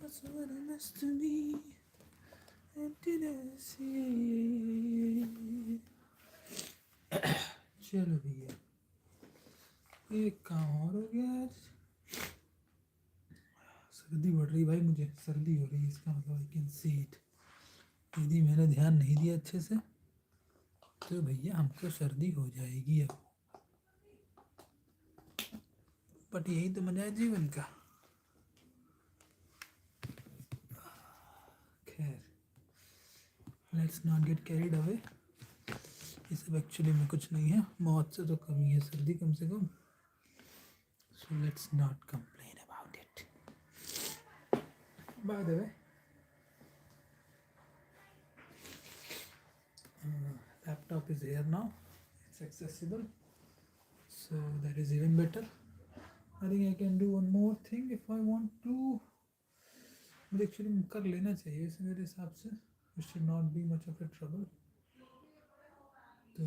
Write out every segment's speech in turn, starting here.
That's what it is to me. Emptiness. चलो भैया एक काम और हो गया आज। सर्दी बढ़ रही भाई, मुझे सर्दी हो रही है, इसका मतलब आई कैन सी इट। यदि मैंने ध्यान नहीं दिया अच्छे से तो भैया हमको सर्दी हो जाएगी अब। बट यही तो मजा है जीवन का। खैर, let's not get carried away. ये सब एक्चुअली में कुछ नहीं है, मौत से तो कम ही है सर्दी कम से कम। So let's not complain about it. By the way, laptop is here now, it's accessible, so that is even better. I think I can do one more thing if I want to. मुझे actually कर लेना चाहिए इसे मेरे हिसाब से. It should not be much of a trouble. So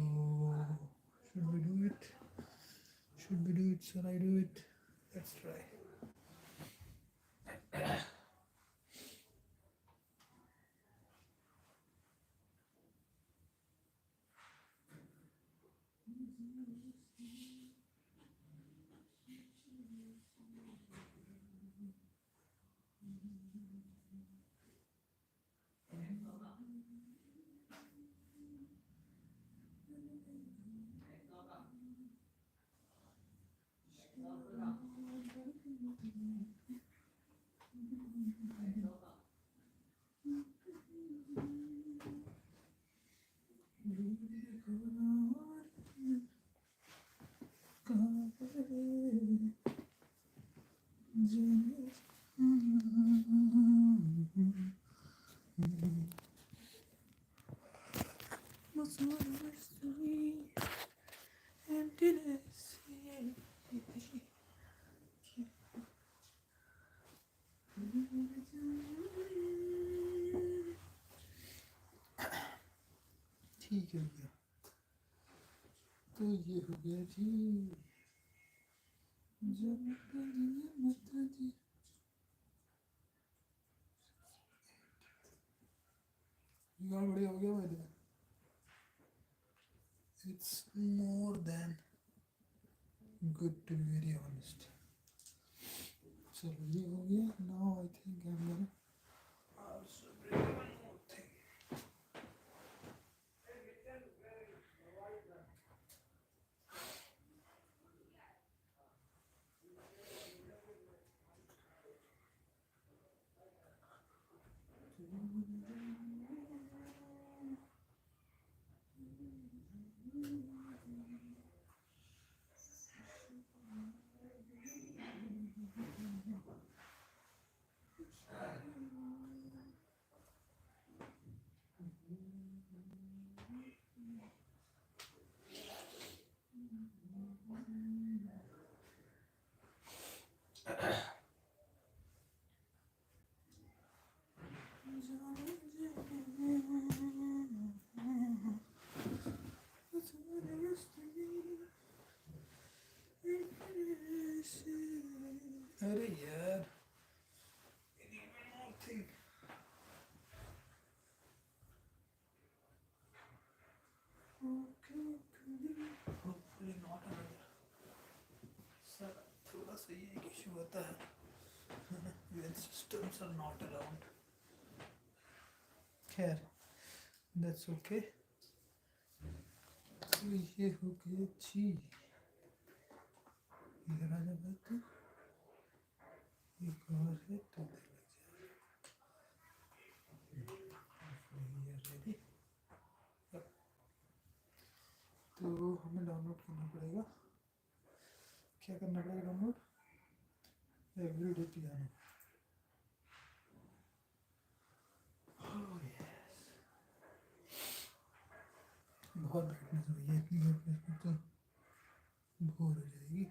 should we do it? Should we do it? Shall I do it? Let's try. ठीक है भैया, तो ये हो गया जी. गाना बढ़िया हो गया भाई. It's more than good, to be very honest. चलो ये हो गया. Now I think I'm gonna also bring one more thing. अरे यार, hopefully not another. सर थोड़ा सा ये एक इशू होता है when systems are not around. खैर, that's okay. तो ये हो गया जी. इधर आ जा भाई तू. एक और है तो लग जाएगा. तो हमें डाउनलोड करना पड़ेगा. क्या करना पड़ेगा डाउनलोड? Everyday piano. बहुत ब्राइटनेस हुई है. इतनी ब्राइटनेस में तो बोर हो जाएगी.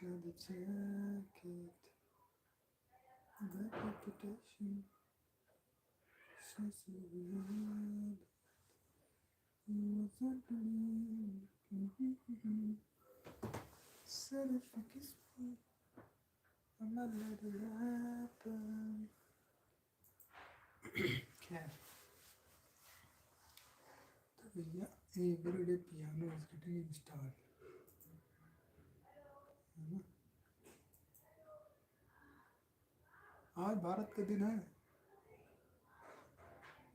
The jacket, that reputation, says you wasn't me. Said if you kiss me, I'm not let it happen. क्या तो भैया everyday piano is getting installed है ना. आज भारत का दिन है.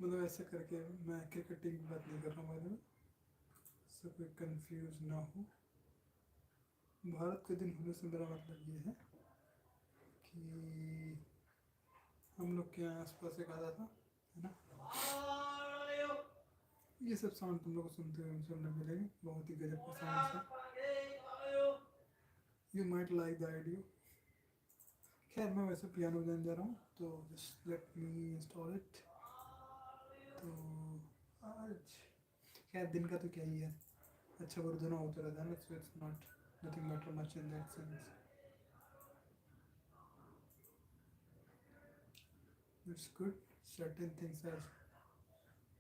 मतलब ऐसे करके मैं क्रिकेट टीम की बात नहीं कर रहा हूँ, सब कोई कंफ्यूज ना हो. भारत के दिन होने से मेरा मतलब ये है कि हम लोग के यहाँ आसपास एक आता था, है ना. ये सब साउंड तुम लोग सुनने मिलेंगे, बहुत ही गजब का साउंड है. You might like the idea. खैर मैं वैसे पियानो बजाने जा रहा हूँ, तो just let me install it. तो आज खैर दिन का तो क्या ही है, अच्छा बुरा दोनों होता रहता है ना. So it's not nothing matter much in that sense. It's good. Certain things are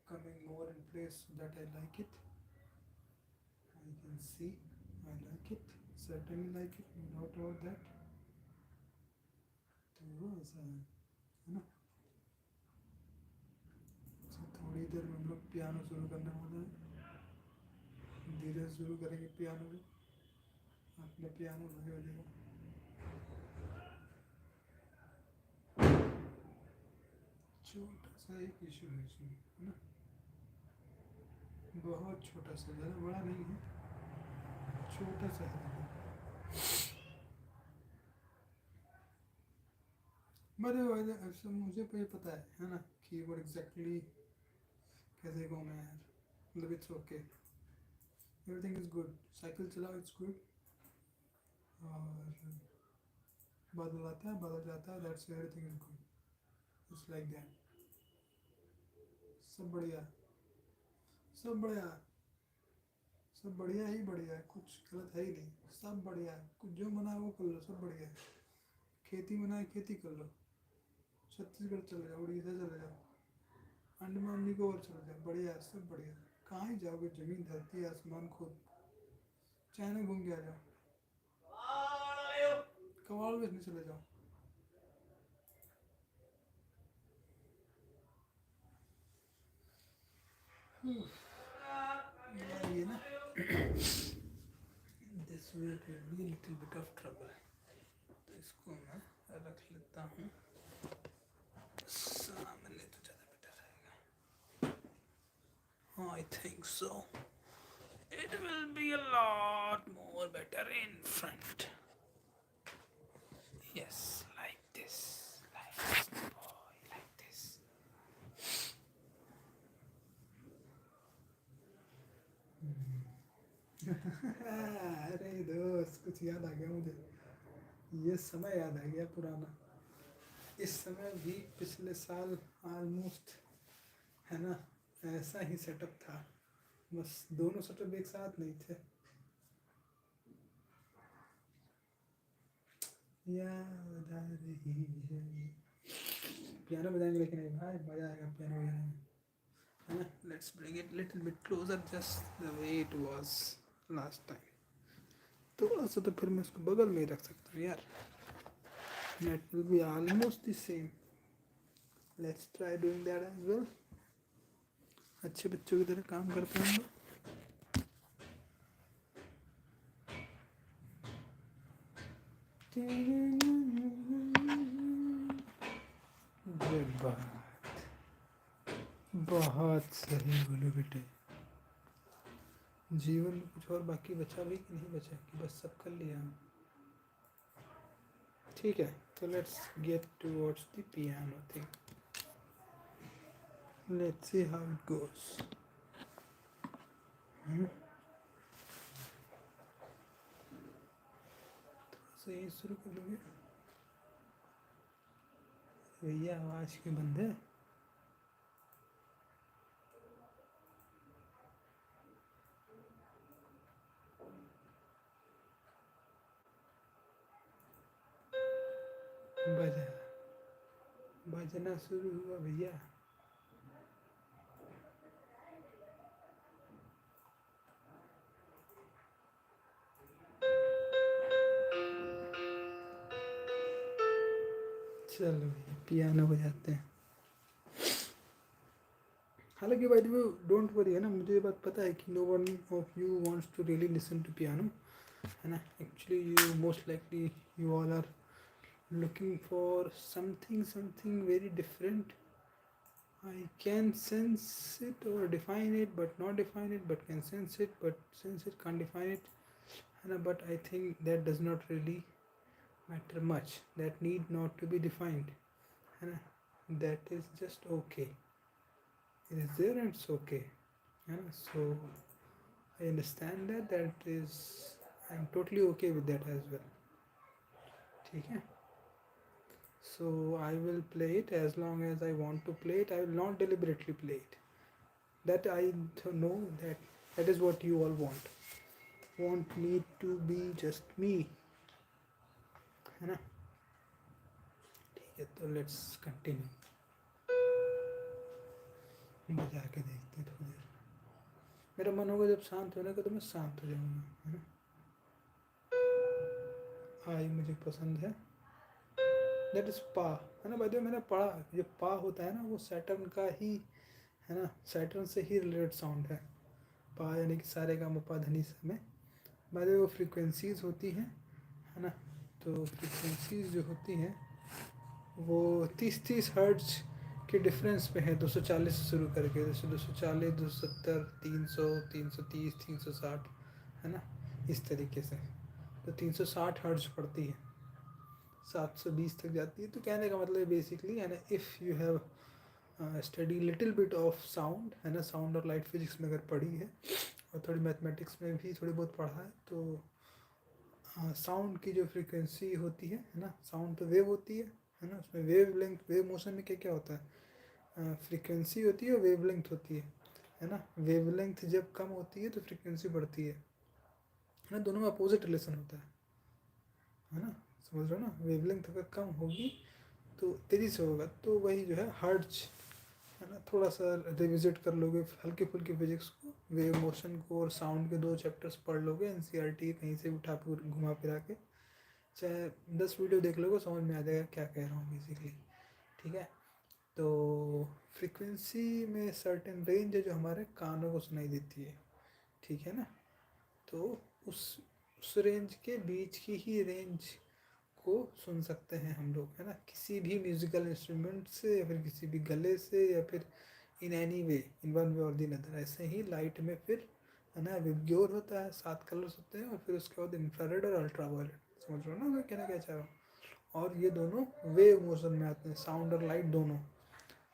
coming more in place so that I like it. I can see I like it. Certainly like it. No doubt about that. तो ऐसा है ना. तो थोड़ी देर में हम लोग piano शुरू करने वाले हैं. धीरे शुरू करेंगे पियानो में. अपने पियानो भाई बजेगा. छोटा सा एक इशू है इसमें, है ना. बहुत छोटा सा, ज़्यादा बड़ा नहीं है, छोटा सा है. बट मुझे ये पता है ना कि वो एग्जैक्टली कैसे गाँव में यार. मतलब it's okay, everything is good. Cycle चलाओ, इट्स गुड. और बादल आता है, बादल जाता है, that's everything is good. It's like that. सब बढ़िया, सब बढ़िया, सब बढ़िया ही बढ़िया है. कुछ गलत है ही नहीं, सब बढ़िया है. कुछ जो मना है वो कर लो, सब बढ़िया है. खेती मना है, खेती कर लो. छत्तीसगढ़ चले जाओ, उड़ीसा चले जाओ, अंडमान निकोबार चले जाओ, बढ़िया है, सब बढ़िया है. कहाँ ही जाओगे, जमीन धरती आसमान खुद. चाइना घूम के आ जाओ, कबाड़ बेचने चले जाओ. ये ना this will be little bit of trouble. तो इसको मैं रख लेता हूँ सामने, तो ज़्यादा बेटर रहेगा. I think so. It will be a lot more better in front. Yes, like this, boy, like this. अरे दोस्त, कुछ याद आ गया मुझे. ये समय याद आ गया पुराना. इस समय भी पिछले साल ऑलमोस्ट, है ना, ऐसा ही सेटअप था. बस दोनों सेटअप एक साथ नहीं थे. याद आ रही है. पियानो बजाएंगे लेकिन नहीं भाई, मजा आएगा पियानो बजाने में, है ना. Let's bring it little bit closer, just the way it was last time. थोड़ा सा तो फिर मैं इसको बगल में ही रख सकता हूँ यार. It will be almost the same. Let's try doing that as well. अच्छे बच्चों की तरह काम करते हैं. ये बात बहुत सही बोले बेटे। जीवन में कुछ और बाकी बचा भी कि नहीं बचा कि बस सब कर लिया? ठीक है, तो let's get towards the piano thing. Let's see how it goes. तो यही शुरू कर लोगे भैया? आवाज क्यों बंद है? बजा, बजना शुरू हुआ भैया। चलो भैया पियानो बजाते हैं। हालांकि भाई डोंट वरी, है ना, मुझे ये बात पता है कि no one of you wants to really listen to piano, है ना। Actually you most likely you all are looking for something very different. I can sense it or define it but not define it, but can sense it but sense it, can't define it, but I think that does not really matter much. That need not to be defined, that is just okay. It is there and it's okay. So I understand that is, I'm totally okay with that as well. ठीक है, so I will play it as long as I want to play it. I will not deliberately play it. That I know that is what you all want me to be just me, है ना। ठीक है, तो let's continue। बजा के देखते हैं थोड़ी देर। मेरा मन होगा जब शांत होने का तो मैं शांत हो जाऊंगा, है ना। आई मुझे पसंद है, दैट इज पा, है ना। भाई मैंने पढ़ा जो पा होता है ना वो सैटर्न का ही, है ना, सैटर्न से ही रिलेटेड साउंड है पा, यानी कि सारे का मपा धनी में। भाई वो फ्रीक्वेंसीज होती हैं, है ना। तो फ्रीक्वेंसीज जो होती हैं वो 30 हर्ट्ज के डिफरेंस पे है, 240 से शुरू करके, जैसे 240, 270, 300, 330, 360, है ना, इस तरीके से। तो 360 हर्ट्ज पड़ती है, 720 तक जाती है। तो कहने का मतलब बेसिकली, है ना, if you have study little bit of sound, है ना, साउंड और लाइट फिजिक्स में अगर पढ़ी है और थोड़ी मैथमेटिक्स में भी थोड़ी बहुत पढ़ा है, तो साउंड की जो फ्रीक्वेंसी होती है ना, साउंड तो वेव होती है ना। उसमें वेव लेंथ, वेव मोशन में क्या क्या होता है, फ्रीक्वेंसी होती है और वेव लेंथ होती है ना। वेव लेंथ जब कम होती है तो फ्रीक्वेंसी बढ़ती है ना। दोनों में अपोजिट रिलेशन होता है ना, समझ रहे हो ना। वेव लेंथ अगर कम होगी तो तेज़ी से होगा, तो वही जो है हर्ट्ज, है ना। थोड़ा सा रिविजिट कर लोगे हल्की फुल्की फिजिक्स को, वेव मोशन को और साउंड के 2 चैप्टर्स पढ़ लोगे एनसीईआरटी कहीं से उठा घुमा फिरा के, चाहे 10 वीडियो देख लोगे, समझ में आ जाएगा क्या कह रहा हूँ बेसिकली। ठीक है, तो फ्रीक्वेंसी में सर्टेन रेंज है जो हमारे कानों को सुनाई देती है, ठीक है ना। तो उस रेंज के बीच की ही रेंज को सुन सकते हैं हम लोग, है ना, किसी भी म्यूजिकल इंस्ट्रूमेंट से या फिर किसी भी गले से या फिर in any way, in one way और दिन अदर। ऐसे ही लाइट में फिर, है ना, विबग्योर होता है, 7 कलर्स होते हैं और फिर उसके बाद इंफ्रारेड और अल्ट्रावायलेट। समझ रहे हो ना मैं कहना क्या चाह रहा हूँ। और ये दोनों वेव मोशन में आते हैं, साउंड और लाइट दोनों।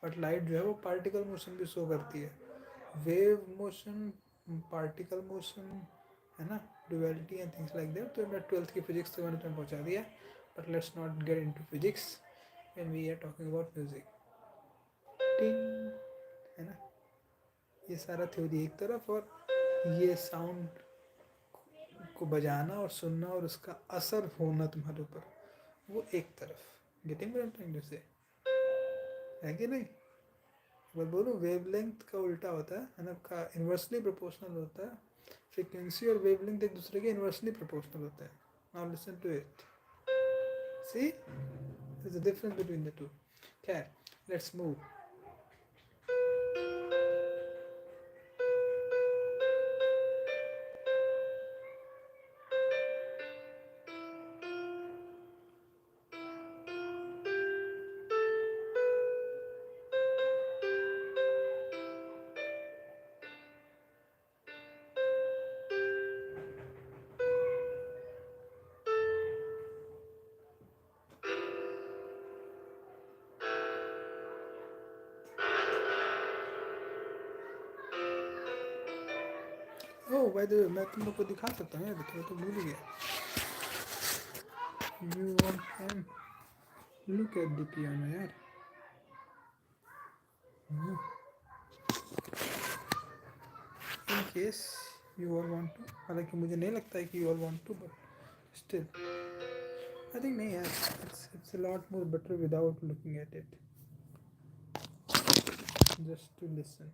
बट लाइट जो है वो पार्टिकल मोशन भी शो करती है, वेव मोशन, पार्टिकल मोशन, है ना, duality and things like that. तो मैं 12th की फिजिक्स तो मैंने तुम्हें पहुँचा दिया, but let's not get into physics when we are talking about music. टिंग, है ना, ये सारा थ्योरी एक तरफ, और ये साउंड को बजाना और सुनना और उसका असर होना तुम्हारे ऊपर वो एक तरफ। Getting what I am trying to say, है कि नहीं। मैं बोलूँ वेवलेंथ का उल्टा होता है ना, का इन्वर्सली प्रोपोर्शनल होता है। फ्रीक्वेंसी और वेवलेंथ एक दूसरे के इन्वर्सली प्रोपोर्शनल होते हैं। Now listen to it, see there is a difference between the two. खैर, let's move. By the way मैं तुम लोग को दिखा सकता हूँ यार, थोड़ा तो भूल ही गया. You want can look at the piano यार. In case you all want to, हालांकि मुझे नहीं लगता है कि you all want to, but still I think नहीं यार, it's a lot more better without looking at it, just to listen.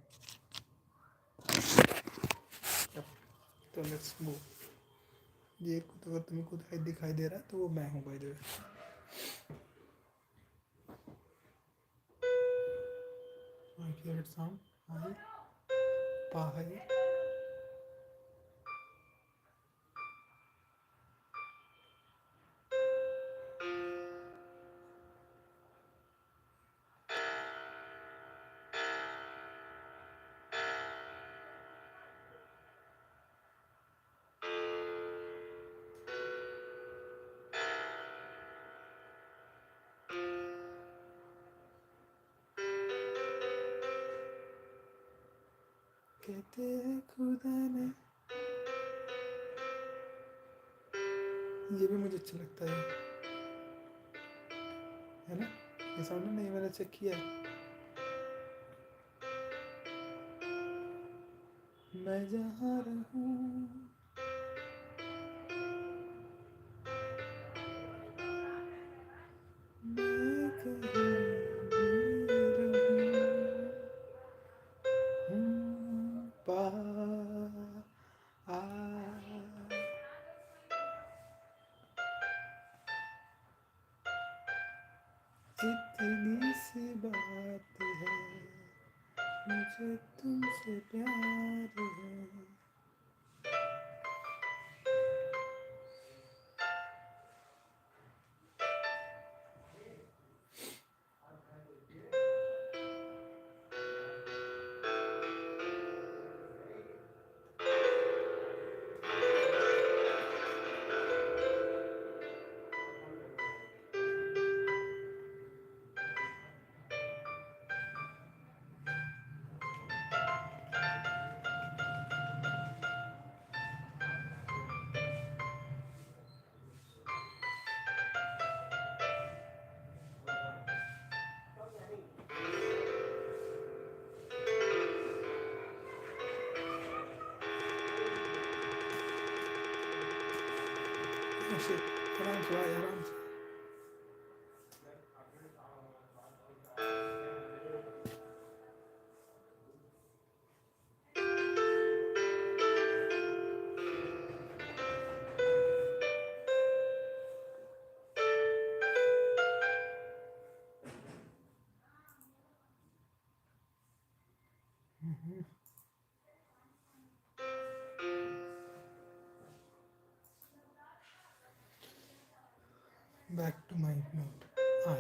Yep. तो let's move. ये अगर तुमको दिखाई दे रहा है तो वो मैं हूँ by the way. My favorite sound, आई पाही. कहते हैं खुदा ने, ये भी मुझे अच्छा लगता है ना. ये साउंड नहीं मैंने चेक किया है. मैं जहाँ रहूँ मैं कहीं भी रहूँ इतनी सी बात है, मुझे तुमसे प्यार है. आराम से भाई, आराम से. Back to my note. I.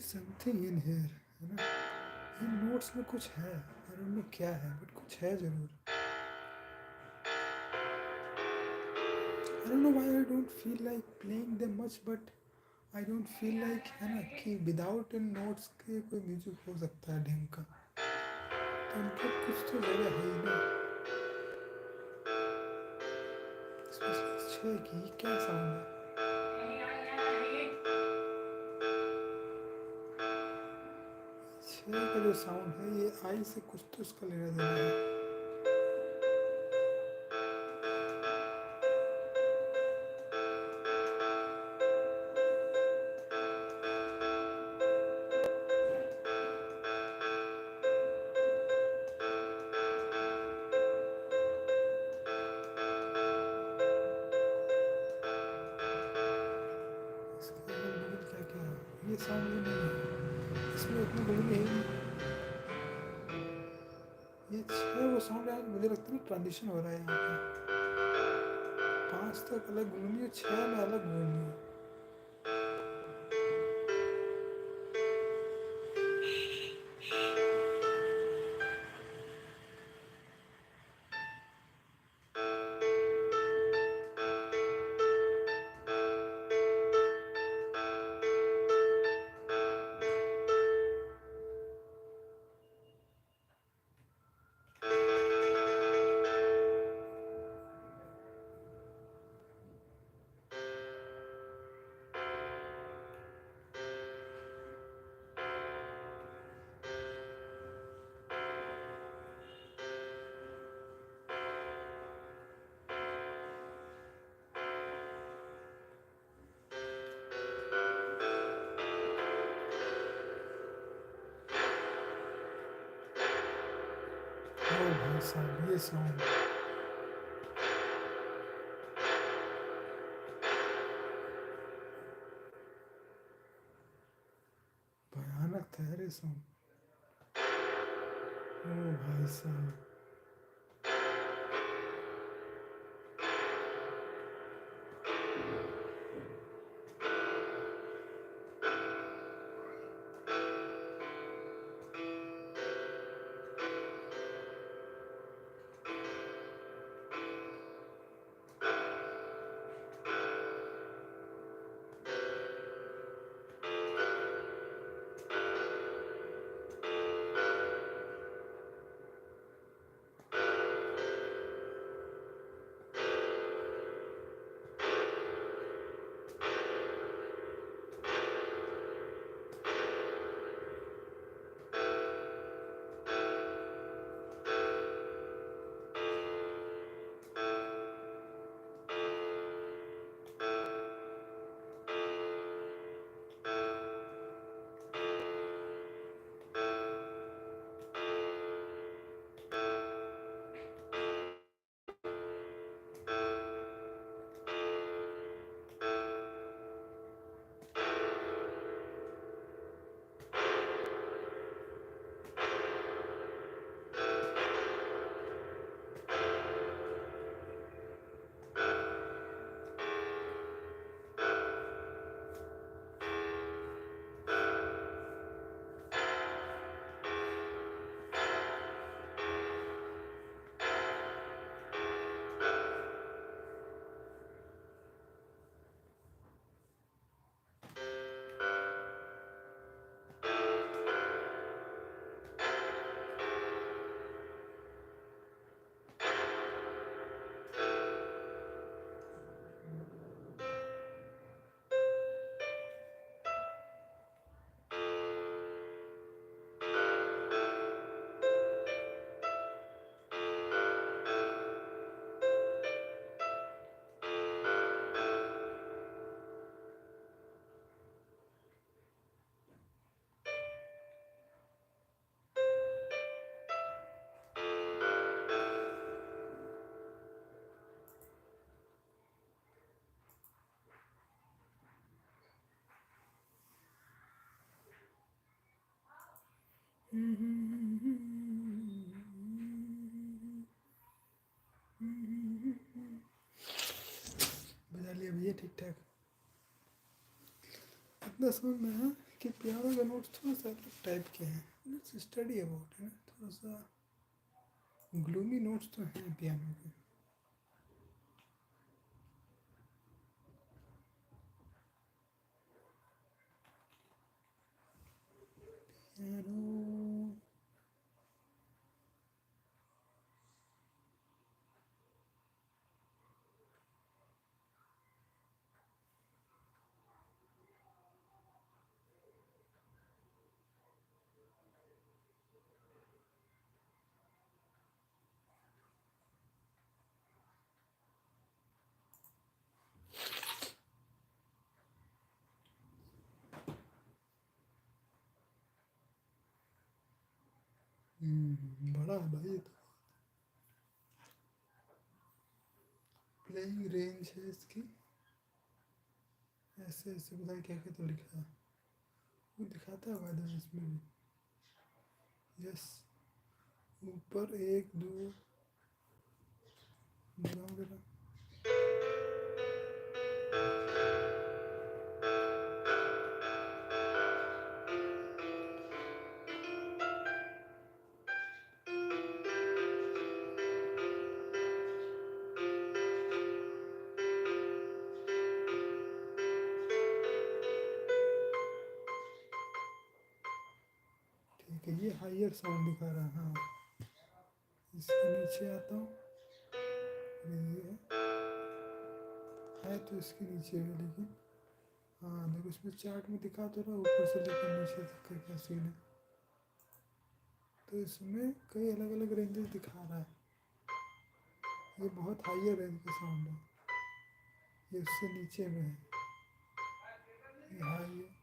Something in here, है ना? इन नोट्स में कुछ है, आई डोंट नो क्या है, बट कुछ है जरूर. I don't know why I don't feel like playing them much, but I don't feel like, है ना, कि विदाउट इन नोट्स के कोई म्यूजिक हो सकता है ढंग का. तो इनका कुछ तो जगह है ही ना. स्पेशली 6 की क्या साउंड है? 6 का जो साउंड है ये आई से कुछ तो इसका लेना देना है. इसके अगल बगल क्या क्या है? ये साउंड भी नहीं है इसमें, उतनी बड़ी है ही नहीं. ये 6 वो साउंड है, मुझे लगता है ट्रांजिशन हो रहा है यहाँ पे. 5 तक अलग घूमनी है, 6 में अलग घूमनी है. ओ भाई साहब ये साउंड भयानक था यार ये साउंड. ओ भाई साहब. बजा लिया भैया ठीक ठाक. इतना समझ में आया इसके पियानो के नोट्स थोड़ा सा अलग टाइप के हैं. लेट्स स्टडी अबाउट, है ना, थोड़ा सा ग्लूमी नोट्स तो हैं पियानो के. पियानो बड़ा है भाई ये तो. प्लेइंग रेंज है इसकी ऐसे ऐसे, पता क्या क्या तो लिखा है, वो दिखाता है वायदर इसमें भी. यस, ऊपर 1 2 वगैरह. ठीक है, ये हायर साउंड दिखा रहा है. हाँ, इसके नीचे आता हूँ. ये है तो इसके नीचे है, लेकिन हाँ देखो इसमें चार्ट में दिखा तो रहा ऊपर से लेकर नीचे तक का क्या सीन है. तो इसमें कई अलग अलग रेंजेस दिखा रहा है. ये बहुत हायर रेंज का साउंड है. ये उससे नीचे में है. ये हाई है.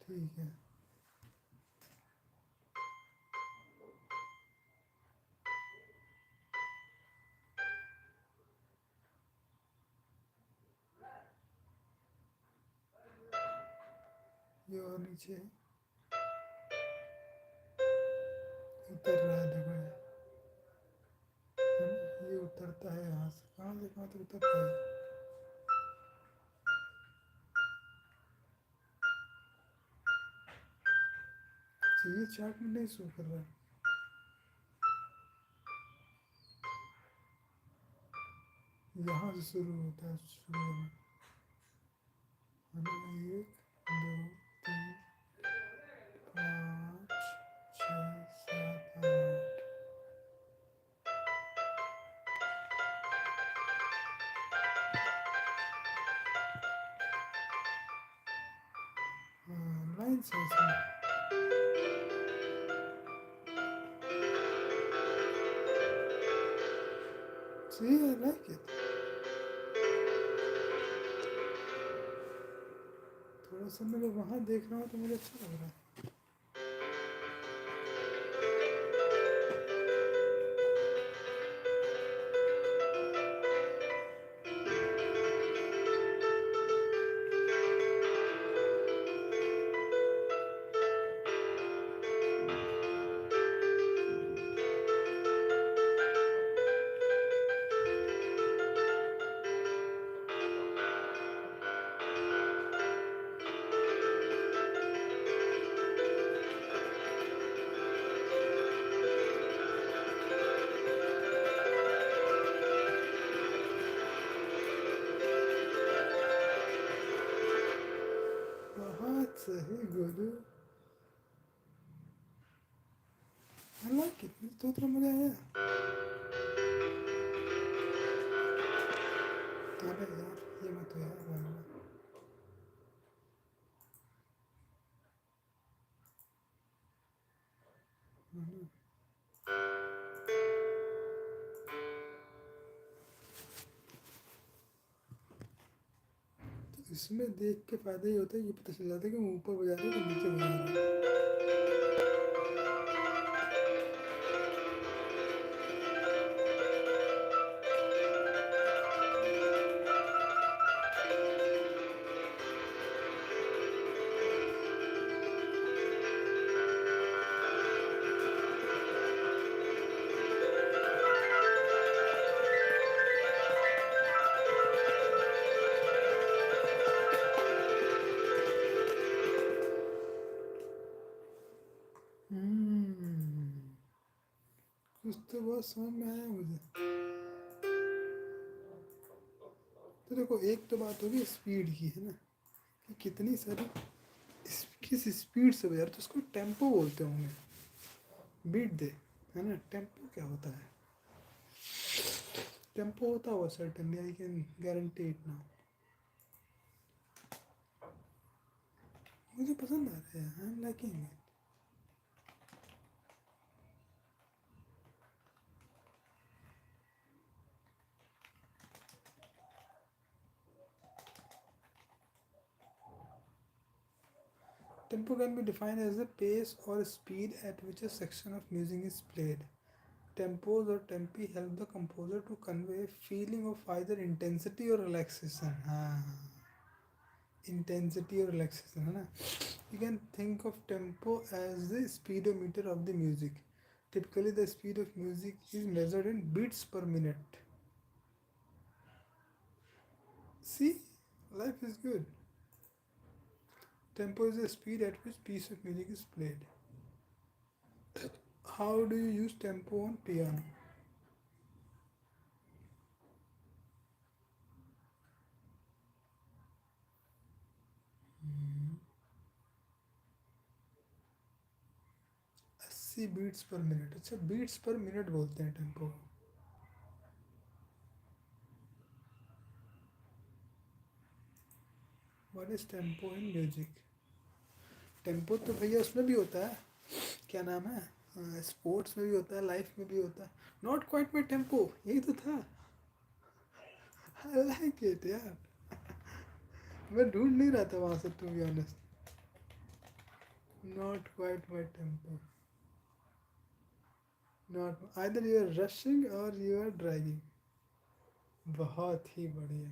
ठीक है. ये और नीचे है, उतर रहा है देखो ये उतरता है यहाँ से कहाँ तक उतरता है. तो ये चार्ट में नहीं शो कर रहा है. यहाँ से शुरू होता है शुरू में. 1 2 3 5 6 7 8. लाइन से इसमें. See, I like it. थोड़ा सा मैं वहाँ देख रहा हूँ तो मुझे अच्छा लग रहा है. बहुत सही गुरु. I like it. तो थोड़ा मजा आया. अरे यार ये मत यार भाई. तो इसमें देख के फायदा ही होता है, ये पता चल जाता है कि मैं ऊपर बजा रहा हूँ कि नीचे बजा रहा हूँ. कुछ तो बहुत समझ में आया मुझे। तो देखो, एक तो बात होगी स्पीड की, है ना, कि कितनी सारी किस स्पीड से बजा रहे, तो उसको टेम्पो बोलते होंगे। बीट दे, है ना, टेम्पो क्या होता है? टेम्पो होता होगा certainly, I can guarantee it now. मुझे पसंद आ रहा है, I am liking it. Tempo can be defined as the pace or speed at which a section of music is played. Tempos or tempi help the composer to convey a feeling of either intensity or relaxation. हाँ, intensity or relaxation, है ना? You can think of tempo as the speedometer of the music. Typically, the speed of music is measured in beats per minute. See, life is good. Tempo is the speed at which piece of music is played. How do you use tempo on piano? Hmm. 80 beats per minute, अच्छा beats per minute बोलते हैं tempo को। What is tempo in music? Tempo तो भैया उसमें भी होता है, क्या नाम है, स्पोर्ट्स में भी होता है, लाइफ में भी होता है। नॉट क्वाइट माई टेम्पो, यही तो था। आई लाइक इट यार। मैं ढूंढ नहीं रहा था वहाँ से, to be honest. Not quite my tempo, not either you are rushing और यू आर ड्राइविंग। बहुत ही बढ़िया।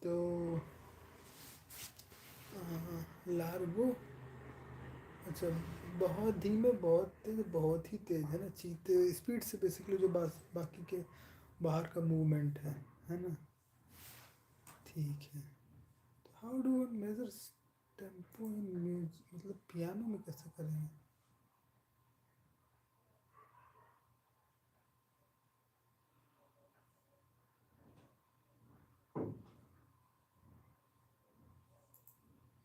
तो लार्गो, अच्छा, बहुत धीमे, बहुत तेज, बहुत ही तेज, है ना, चीते स्पीड से बेसिकली जो बाकी के बाहर का मूवमेंट है ना। ठीक है, तो how do one measure tempo in music, मतलब पियानो में कैसे करेंगे?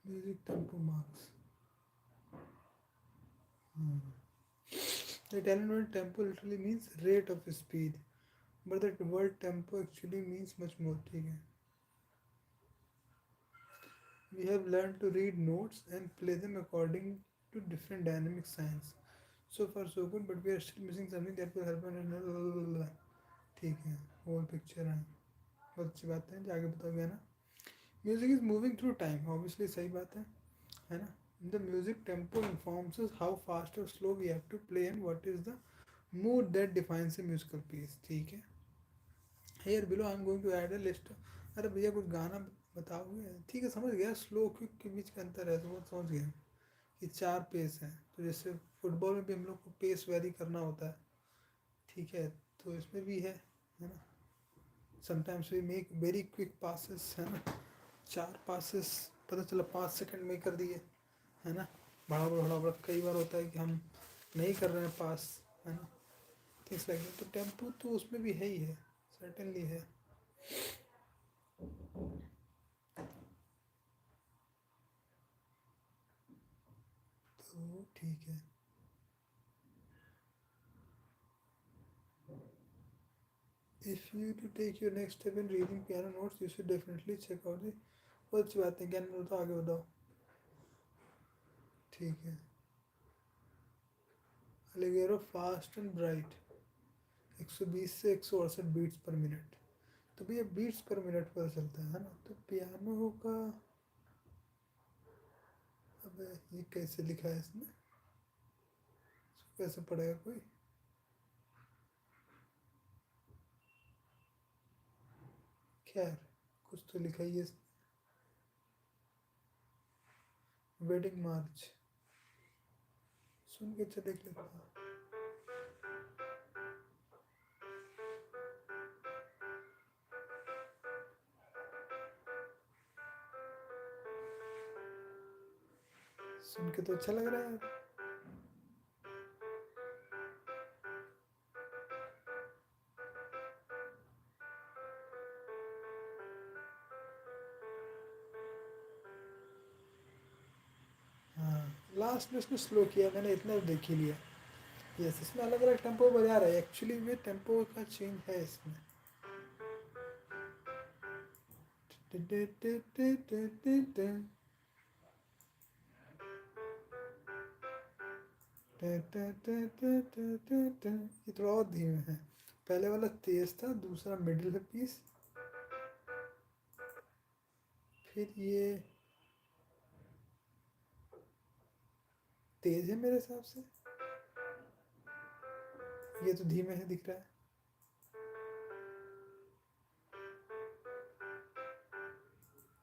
Music tempo marks. The Italian word tempo literally means rate of speed, but the word tempo actually means much more. ठीक है, we have learned to read notes and play them according to different dynamic signs. So far so good, but we are still missing something that will help us. ठीक है, whole picture है, बहुत अच्छी बात है, आगे बताओगे ना। Music is moving through time, obviously सही बात है ना। The music tempo informs us how fast or slow we have to play and what is the mood that defines a musical piece। ठीक है, here below I am going to add a list। अरे भैया कुछ गाना बताओगे? ठीक है, समझ गया, स्लो क्विक के बीच का अंतर है, तो वो समझ गया कि 4 पेस हैं। तो जैसे फुटबॉल में भी हम लोग को पेस वेरी करना होता है, ठीक है, तो इसमें भी है ना। Sometimes we make very quick passes, है ना, 4 पासेस पता चला 5 सेकंड में कर दिए, है ना। बड़ा बड़ा बड़ा बड़ा कई बार होता है कि हम नहीं कर रहे हैं पास, है ना, थिंग्स लाइक दैट। तो टेम्पो तो उसमें भी है ही है, सर्टेनली है। तो ठीक है, if you to take your next step in reading piano notes you should definitely check out the. बहुत अच्छी बात है, ज्ञान बताओ, आगे बताओ। ठीक है, अलिगेरो फास्ट एंड ब्राइट, 120 से 168 बीट्स पर मिनट। तो भैया बीट्स पर मिनट पता चलता है ना, तो पियानो का, अब ये कैसे लिखा है इसमें, इसको कैसे पढ़ेगा कोई? खैर, कुछ तो लिखा ही है। वेडिंग मार्च, सुन के अच्छा देख लेता हूँ। सुन के तो अच्छा लग रहा है। हाँ, लास्ट में उसने स्लो किया, मैंने इतना देख ही लिया। यस, इसमें अलग अलग टेम्पो बजा रहा है, एक्चुअली में टेम्पो का चेंज है इसमें। ये थोड़ा और धीमे है, पहले वाला तेज था, दूसरा मिडिल है पीस, फिर ये तेज है मेरे हिसाब से, ये तो धीमे है दिख रहा है।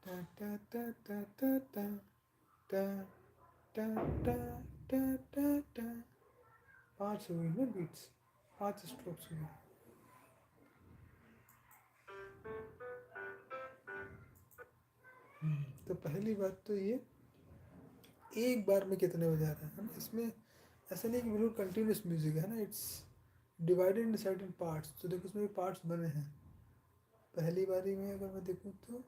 टा टा टा टा टा टा टा टा टा टा टा टा। 5 हुई ना बीट्स, 5 स्ट्रोक्स हुई। तो पहली बात तो ये एक बार में कितने बजा रहा है ना, इसमें ऐसा नहीं कि बिल्कुल कंटिन्यूस म्यूजिक है ना, it's divided in certain parts. तो देखो इसमें भी पार्ट्स बने हैं। पहली बारी में अगर मैं देखूँ तो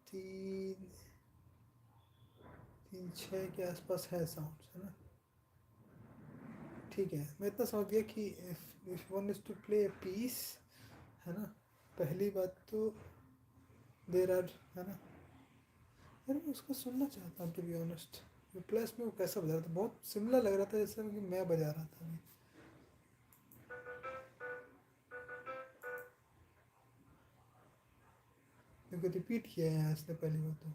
3 6 के आसपास है साउंड्स, है ना। ठीक है, मैं इतना समझ गया कि if one is to play piece, है ना, पहली बात तो देर आर, है ना। यार मैं उसको सुनना चाहता हूँ टू बी ऑनेस्ट, प्लस में वो कैसा बजा रहा था, बहुत सिमिलर लग रहा था जैसे कि मैं बजा रहा था अभी। क्योंकि रिपीट किया है इसने पहली बार तो।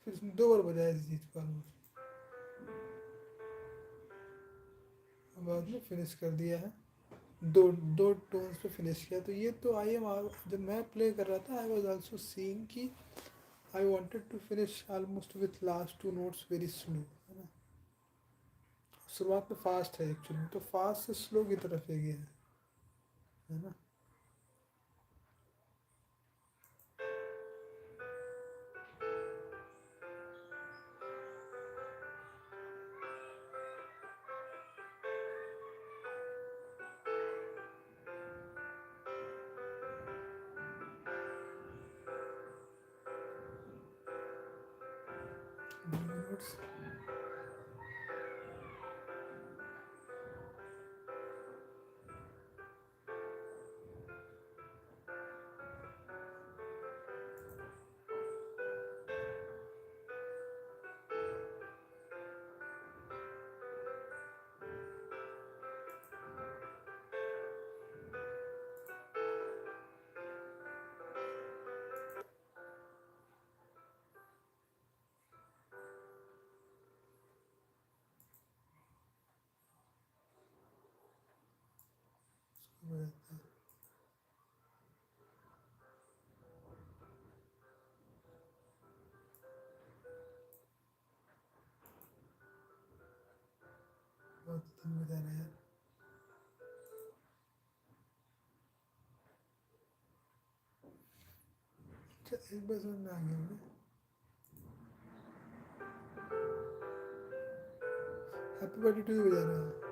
फिर इसने 2 बार बजाया इस चीज़ को ऑलमोस्ट, बाद में फिनिश कर दिया है। दो दो टोन्स पे फिनिश किया। तो ये तो आई एम, जब मैं प्ले कर रहा था आई वॉज ऑल्सो सीइंग कि I wanted to finish almost with last 2 notes very slow, है ना। शुरुआत में फास्ट है एक्चुअली, तो फास्ट से स्लो की तरफ है गया है ना। नोट्स बजाता है। बहुत दिन बजा रहा है यार। अच्छा, एक बार समझ में आ गया मुझे, हैप्पी बर्थडे टू यू बजा रहा है।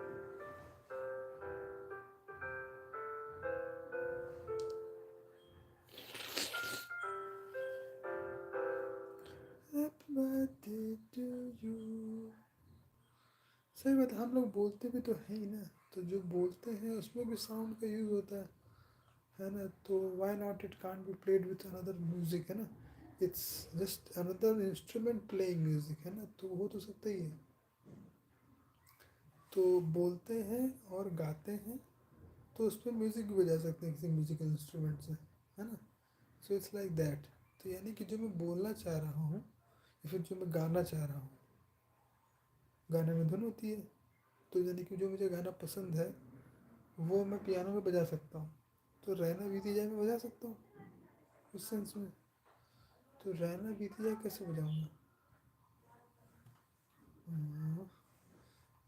Happy birthday to you. सही बात है, हम लोग बोलते भी तो है ही ना, तो जो बोलते हैं उसमें भी साउंड का यूज़ होता है ना। तो why not it can't be played with another music, है ना। It's just another instrument playing music, है ना, तो हो तो सकता ही है। तो बोलते हैं और गाते हैं, तो उस पर म्यूज़िक भी बजा सकते हैं किसी म्यूजिकल इंस्ट्रूमेंट से, है ना। So it's like that. तो यानी कि जो मैं बोलना चाह रहा हूँ या फिर जो मैं गाना चाह रहा हूँ, गाने में धुन होती है, तो यानी कि जो मुझे गाना पसंद है वो मैं पियानो में बजा सकता हूँ। तो रहना बीती जाए में बजा सकता हूँ उस सेंस में। तो रहना बीती जाए कैसे बजाऊँगा?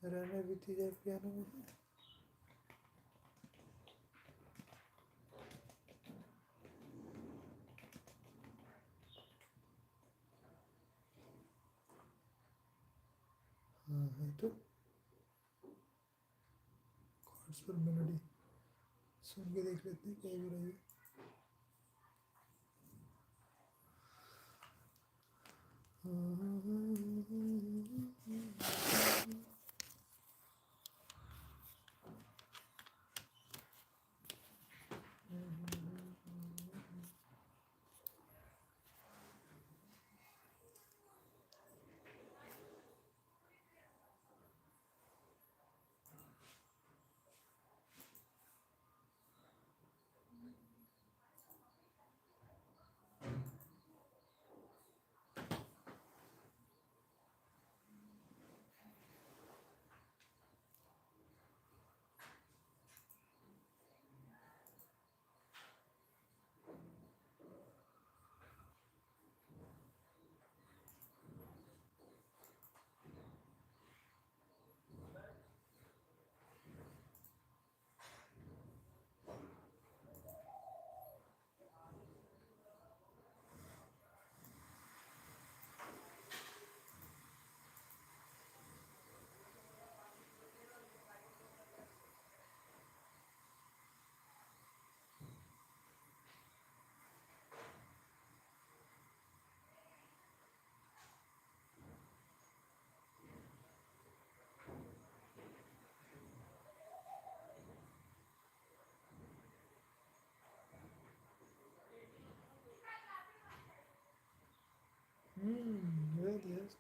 रहना बीती जाए पियानो में, है तो कॉर्ड्स पर मेलोडी सुन के देख लेते हैं क्या हो रही है. Well, yes.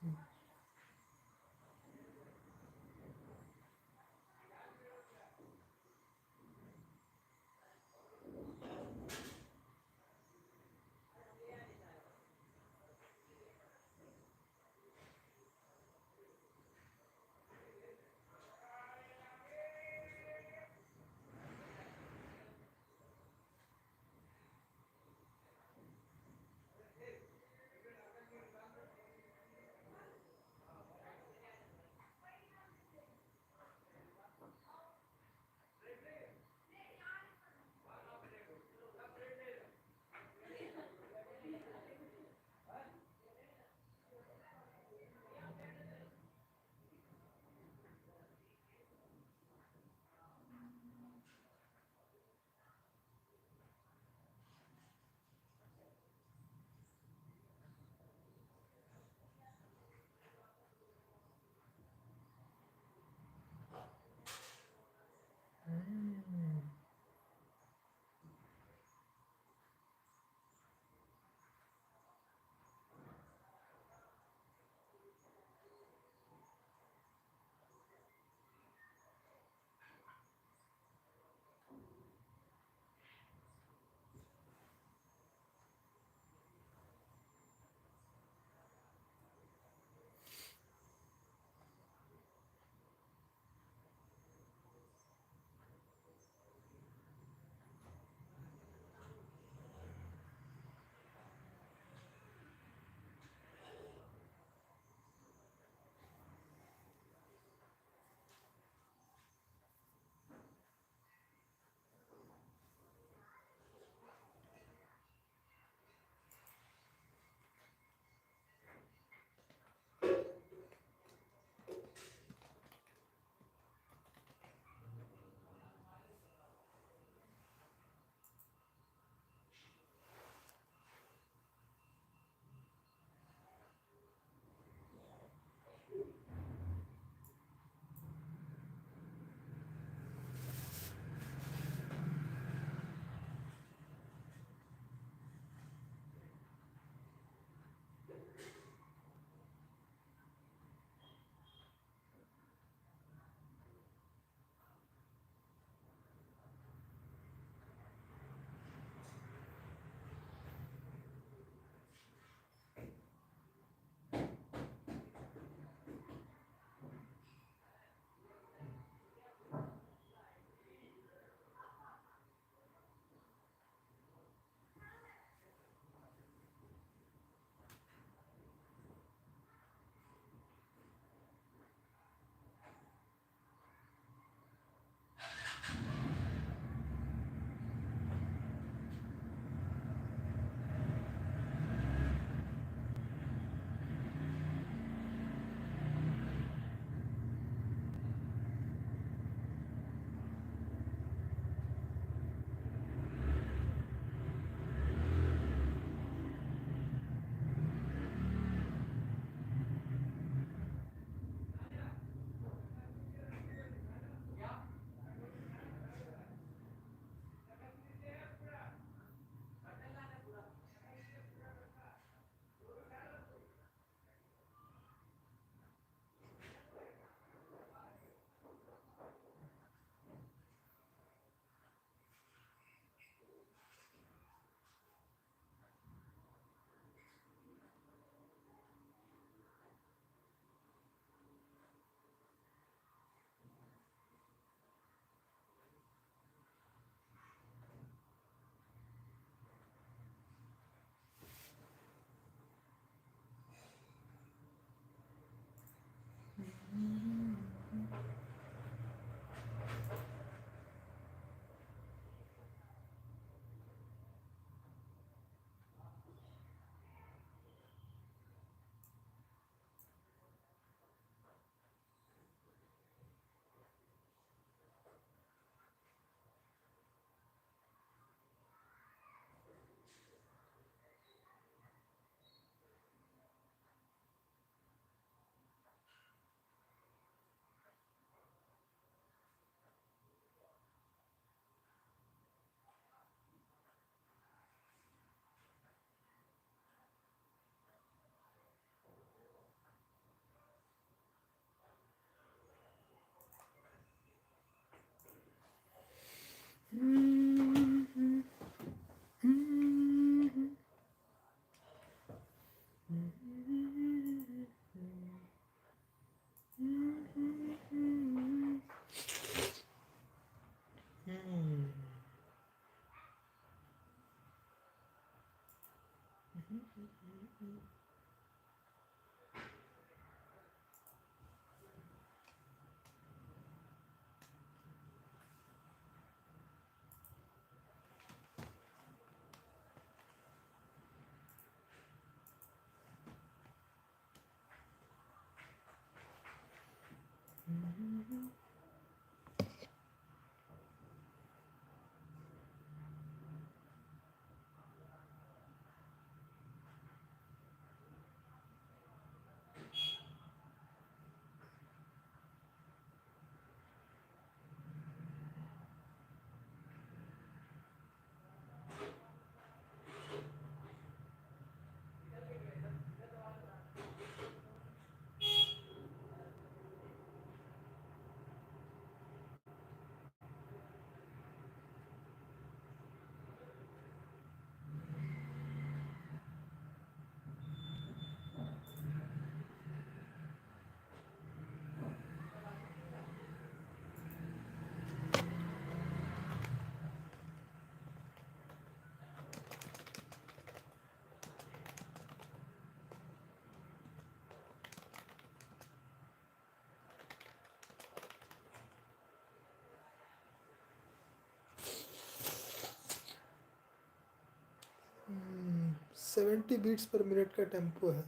70 beats per minute का टेम्पो है.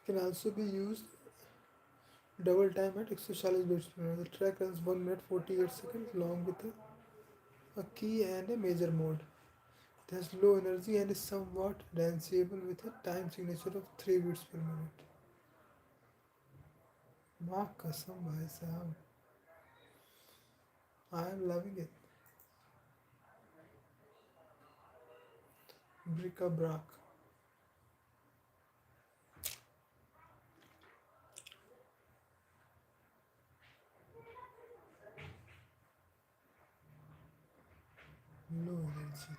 Can also be used double time at 140 beats per minute. The track runs 1 minute 48 seconds long with a key and a major mode. It has low energy and is somewhat danceable with a time signature of 3 beats per minute. माँ कसम भाई साहब, I am loving it. Bric-a-brac. Low energy.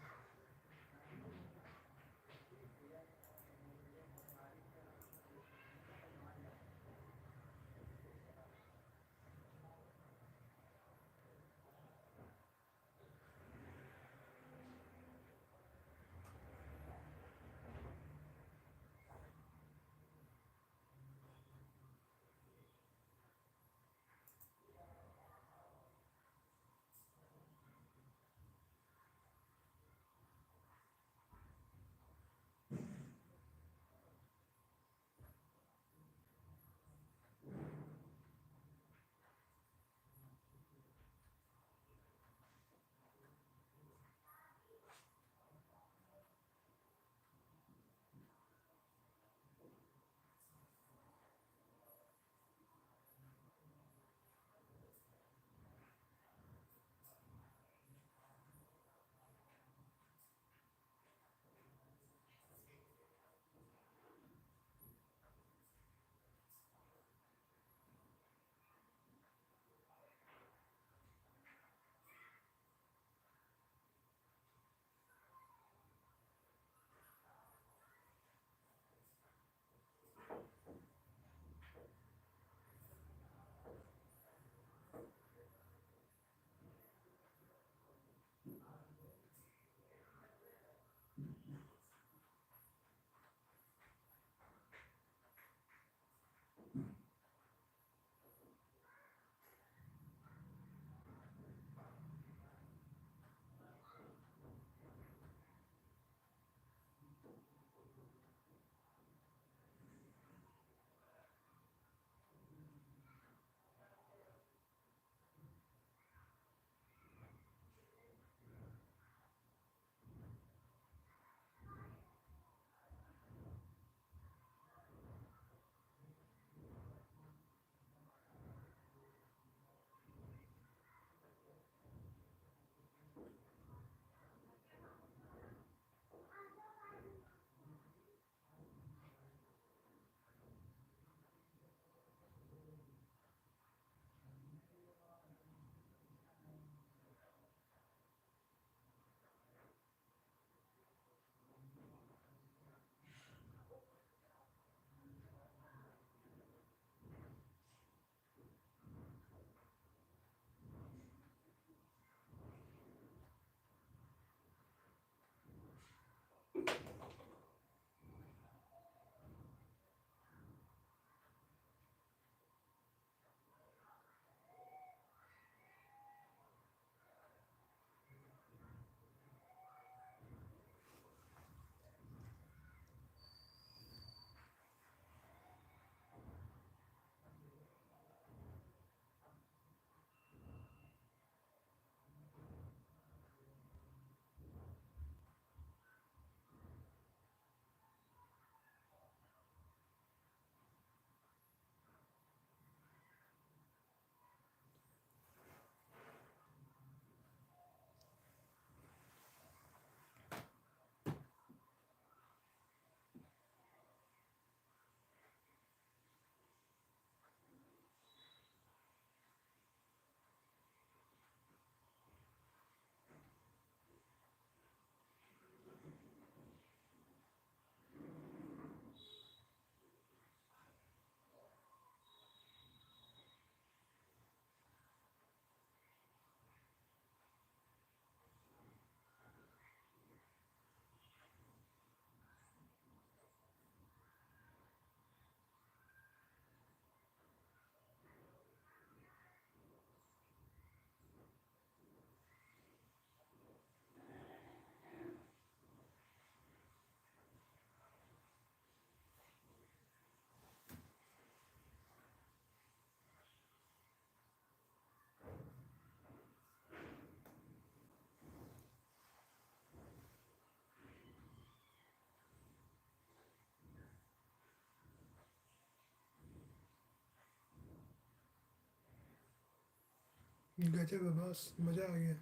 गजब है boss, मजा आ गया.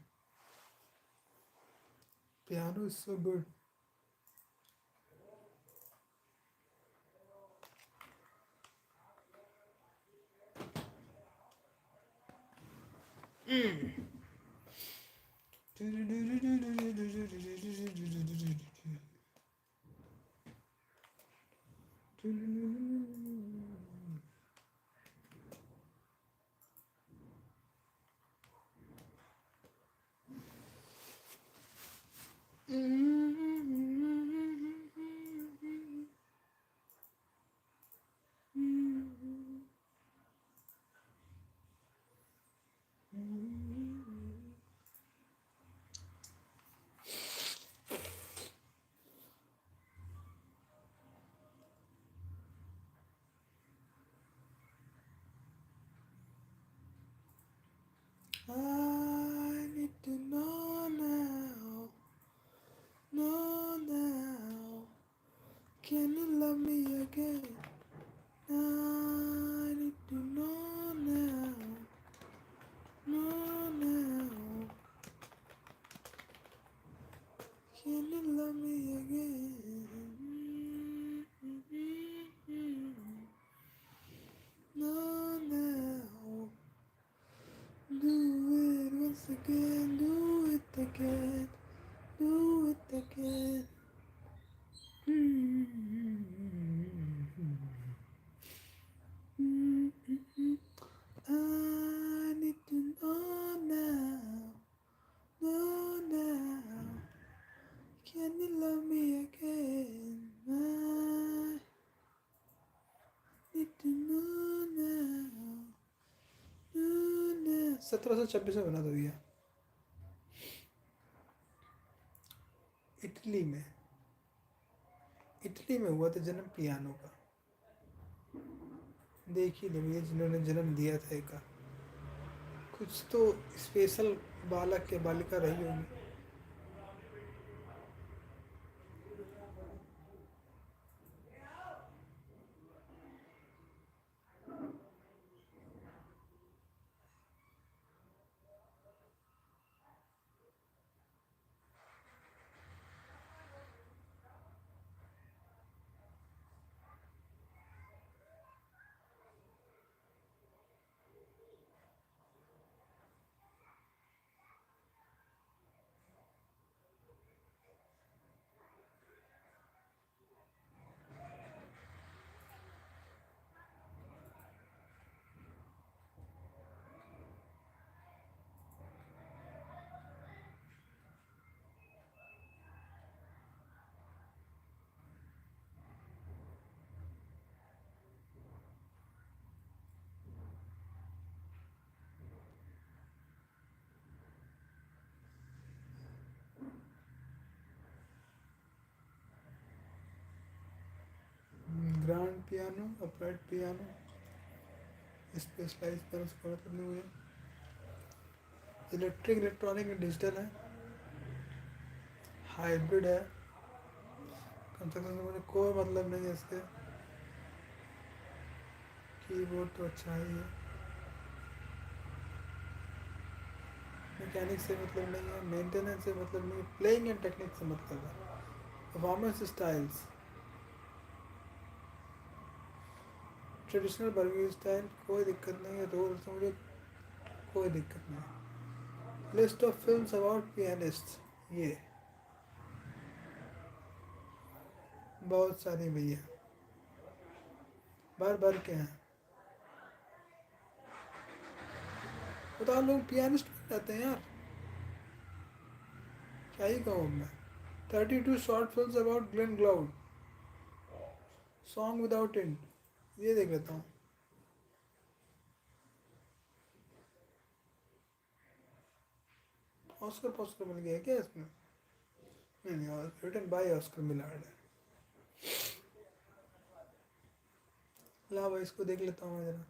Piano is so good. I need to know now, know now. Can you love me again? I need to know now, know now. Can you love me again? No, now. Do it once again, do it again, do it again. I need to know now, know now. Can you love me again? I need to know now, know now. 1726 में बना था भैया, Italy में हुआ था जन्म piano का. देख ही लो भैया, जिन्होंने जन्म दिया था एक का, कुछ तो स्पेशल बालक या बालिका रही होगी. Grand piano, upright piano, specialise पर उसको करने हुए. इलेक्ट्रिक, इलेक्ट्रॉनिक, डिजिटल है, हाइब्रिड है. कंस्ट्रक्शन से मुझे कोई मतलब नहीं है इसके. कीबोर्ड तो अच्छा ही है. मैकेनिक से मतलब नहीं है, मेंटेनेंस से मतलब नहीं है, प्लेइंग एंड टेक्निक से मतलब है. Performance styles, traditional Bargi style, कोई दिक्कत नहीं है. रोल से मुझे कोई दिक्कत नहीं. List of films about pianist, ये बहुत सारी भैया, भर भर के हैं. बताओ, लोग पियानिस्ट बन जाते हैं यार, क्या ही कहूँ मैं. 32 short films about Glenn Gould, song without end, ये देख लेता हूँ. ऑस्कर पॉस्कर मिल गया क्या इसमें? नहीं, रिटन बाय ऑस्कर मिलार्ड है. ला भाई, इसको देख लेता हूँ मैं जरा.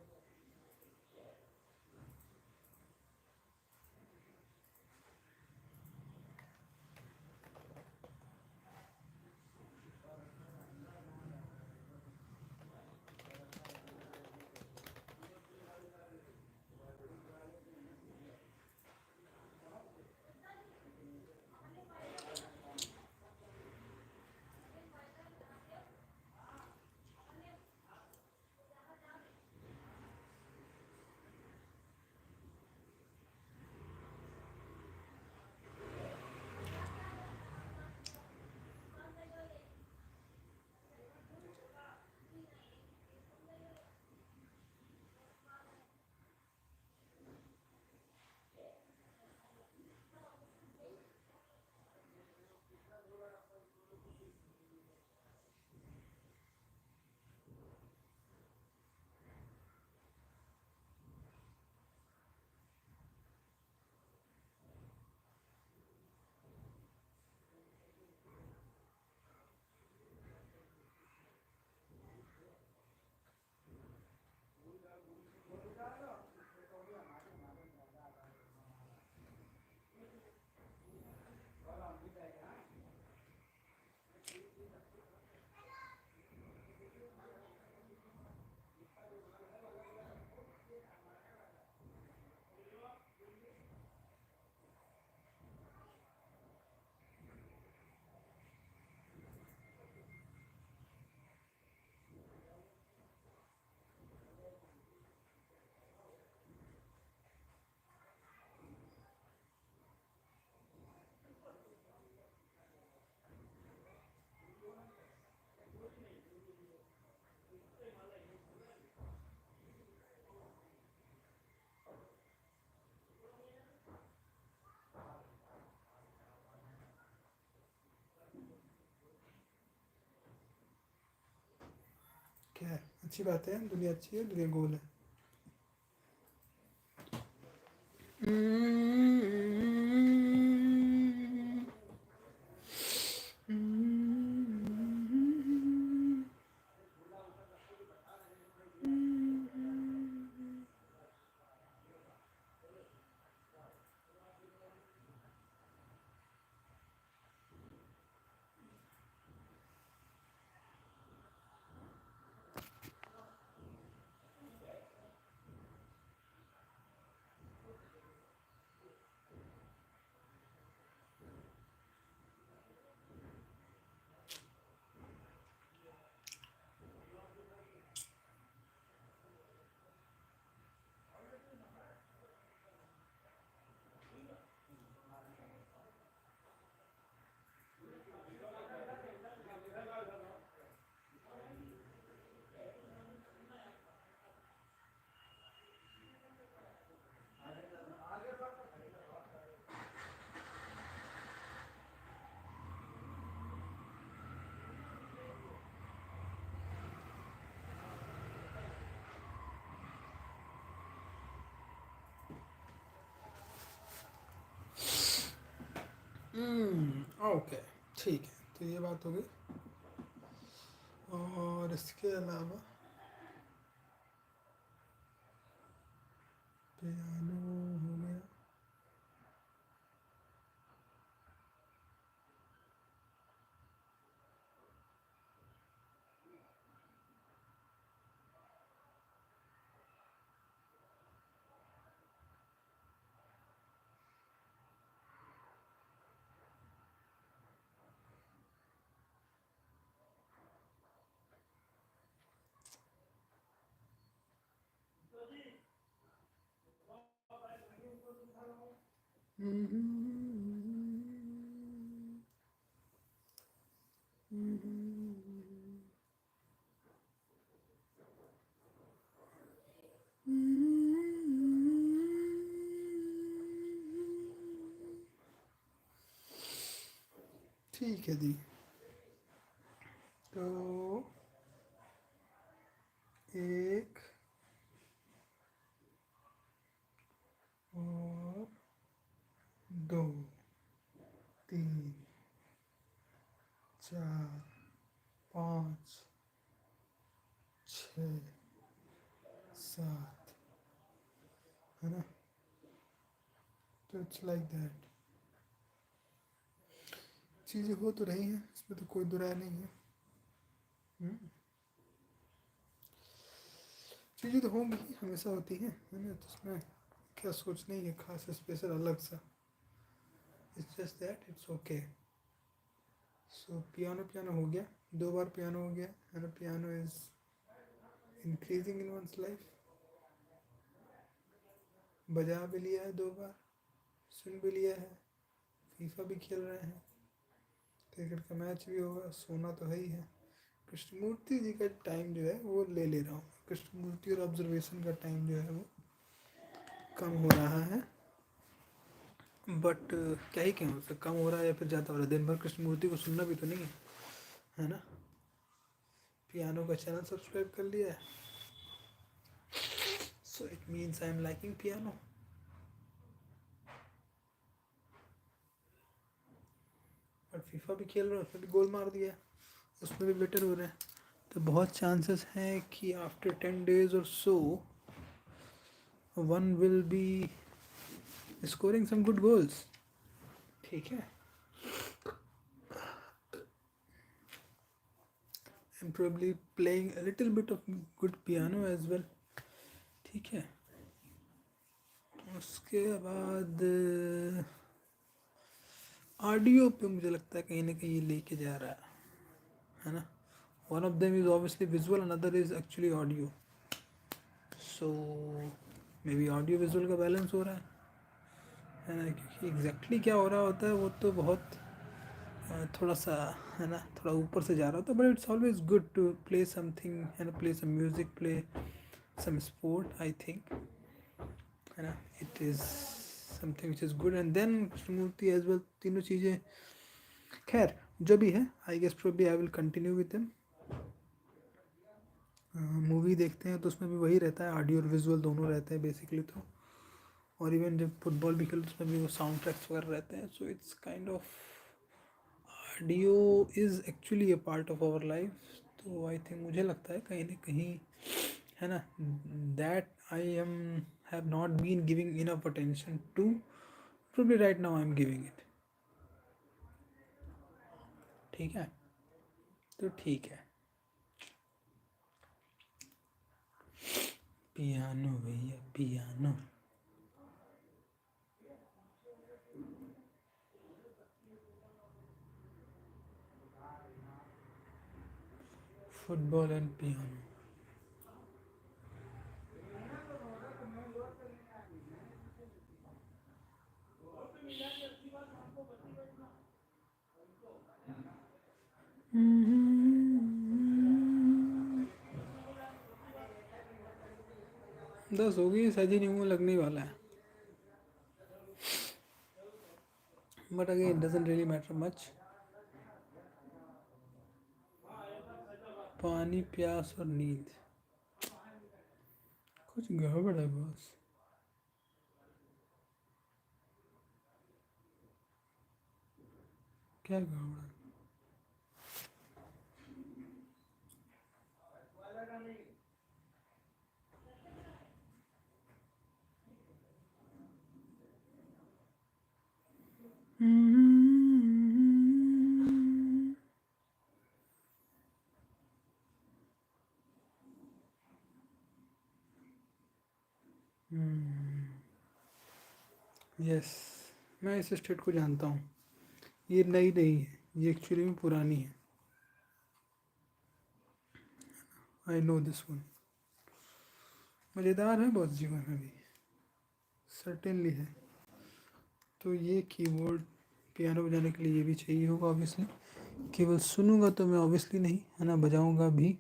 अच्छी बात है, दुनिया अच्छी है, दुनिया गोल है। ओके, ठीक है, तो ये बात हो गई। और इसके अलावा पियानो हो गया। ठीक है दी, तो 1 और 2 3 4 5 6 7, है ना? तो इट्स लाइक दैट, चीज़ें हो तो रही हैं, इसमें तो कोई दुराय नहीं है। चीज़ें तो होंगी, हमेशा होती हैं, है ना? तो उसमें क्या सोचना ही है खास स्पेशल अलग सा। It's just that it's okay. So piano हो गया, 2 बार पियानो हो गया, है ना? Piano is increasing in one's life. बजा भी लिया है 2 बार, सुन भी लिया है, फीफा भी खेल रहे हैं, क्रिकेट का मैच भी होगा, सोना तो है ही है। कृष्णमूर्ति जी का टाइम जो है वो ले रहा हूँ। कृष्णमूर्ति और ऑब्जर्वेशन का टाइम जो है वो कम हो रहा है, बट क्या ही कहें, उससे कम हो रहा है या फिर ज़्यादा हो रहा है। दिन भर कृष्णमूर्ति को सुनना भी तो नहीं है ना? पियानो का चैनल सब्सक्राइब कर लिया है, so it means I am liking piano. और फीफा भी खेल रहे हैं, उसमें भी गोल मार दिया, उसमें भी बेटर हो रहे हैं। तो बहुत चांसेस हैं कि आफ्टर 10 days और so one will be scoring some good goals. ठीक है, I'm probably playing a little bit of good piano as well। ठीक है, उसके बाद ऑडियो पे मुझे लगता है कहीं ना कहीं ये लेके जा रहा है ना? One of them is obviously visual, another is actually audio. So may be audio visual का बैलेंस हो रहा है ना? क्योंकि एग्जैक्टली क्या हो रहा होता है वो तो बहुत थोड़ा सा, है ना, थोड़ा ऊपर से जा रहा होता है। But it's always good to play something, है ना? Play some music, play some sport, I think, है ना? It is something which is good. And then Krishnamurti as well, तीनों चीज़ें, खैर जो भी है, I guess probably I will continue with them. Movie देखते हैं तो उसमें भी वही रहता है, ऑडियो और विजुअल दोनों रहते हैं बेसिकली तो। और इवन जब फुटबॉल भी खेलते हैं उसमें भी वो साउंड ट्रैक्स वगैरह रहते हैं। So it's kind of audio is actually a part of our life. तो आई थिंक मुझे लगता है कहीं ना कहीं, है ना, that I am have not been giving enough attention to, probably right now I am giving it. ठीक है, तो ठीक है। पियानो भैया पियानो। Football and piano. दस हो गई, सजी नहीं मुँह लगने वाला है। But again it doesn't really matter much. पानी, प्यास और नींद, कुछ गड़बड़ है बॉस। क्या गड़बड़ है? यस, मैं इस स्टेट को जानता हूँ। ये नई नहीं है, ये एक्चुअली में पुरानी है। I know this one. मज़ेदार है बहुत जीवन में भी, सर्टेनली है। तो ये कीबोर्ड पियानो बजाने के लिए ये भी चाहिए होगा ऑब्वियसली। केवल सुनूंगा तो मैं ऑब्वियसली नहीं, है ना, बजाऊंगा भी।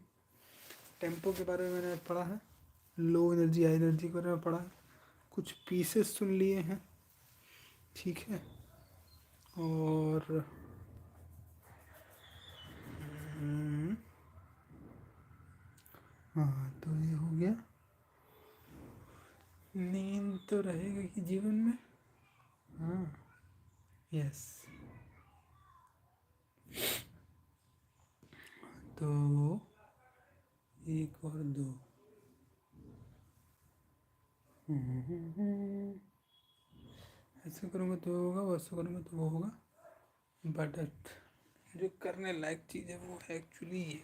टेम्पो के बारे में मैंने पढ़ा है, लो एनर्जी हाई एनर्जी के बारे में पढ़ा है, कुछ पीसेस सुन लिए हैं, ठीक है। और हाँ, तो ये हो गया। नींद तो रहेगा कि जीवन में। हाँ, यस। तो एक और दो। ऐसे करूँगा तो होगा, वैसे करूँगा तो वो होगा। बट जो करने लायक चीज़ है वो है एक्चुअली ये।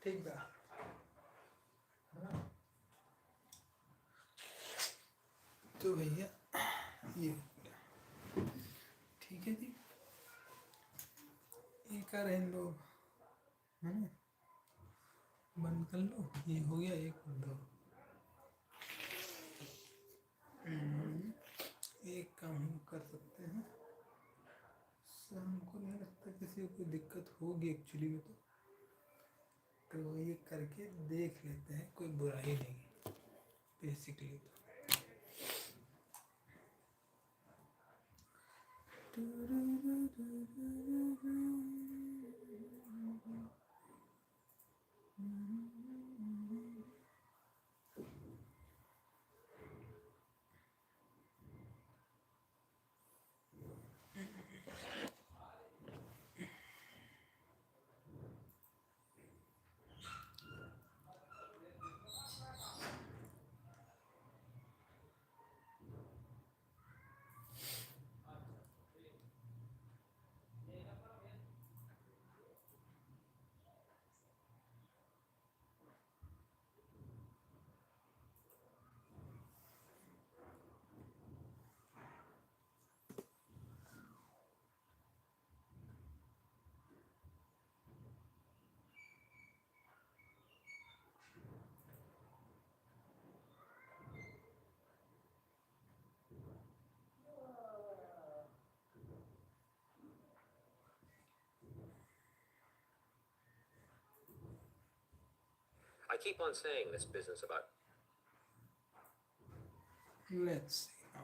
ठीक बा, तो भैया ये ठीक है जी, ये कर रहे हैं लोग, है ना, बंद कर लो। ये हो गया एक और दो। एक काम हम कर सकते हैं, हमको नहीं लगता किसी को कोई दिक्कत होगी एक्चुअली में। तो ये करके देख लेते हैं, कोई बुराई नहीं बेसिकली तो। keep on saying this business about... Let's see now.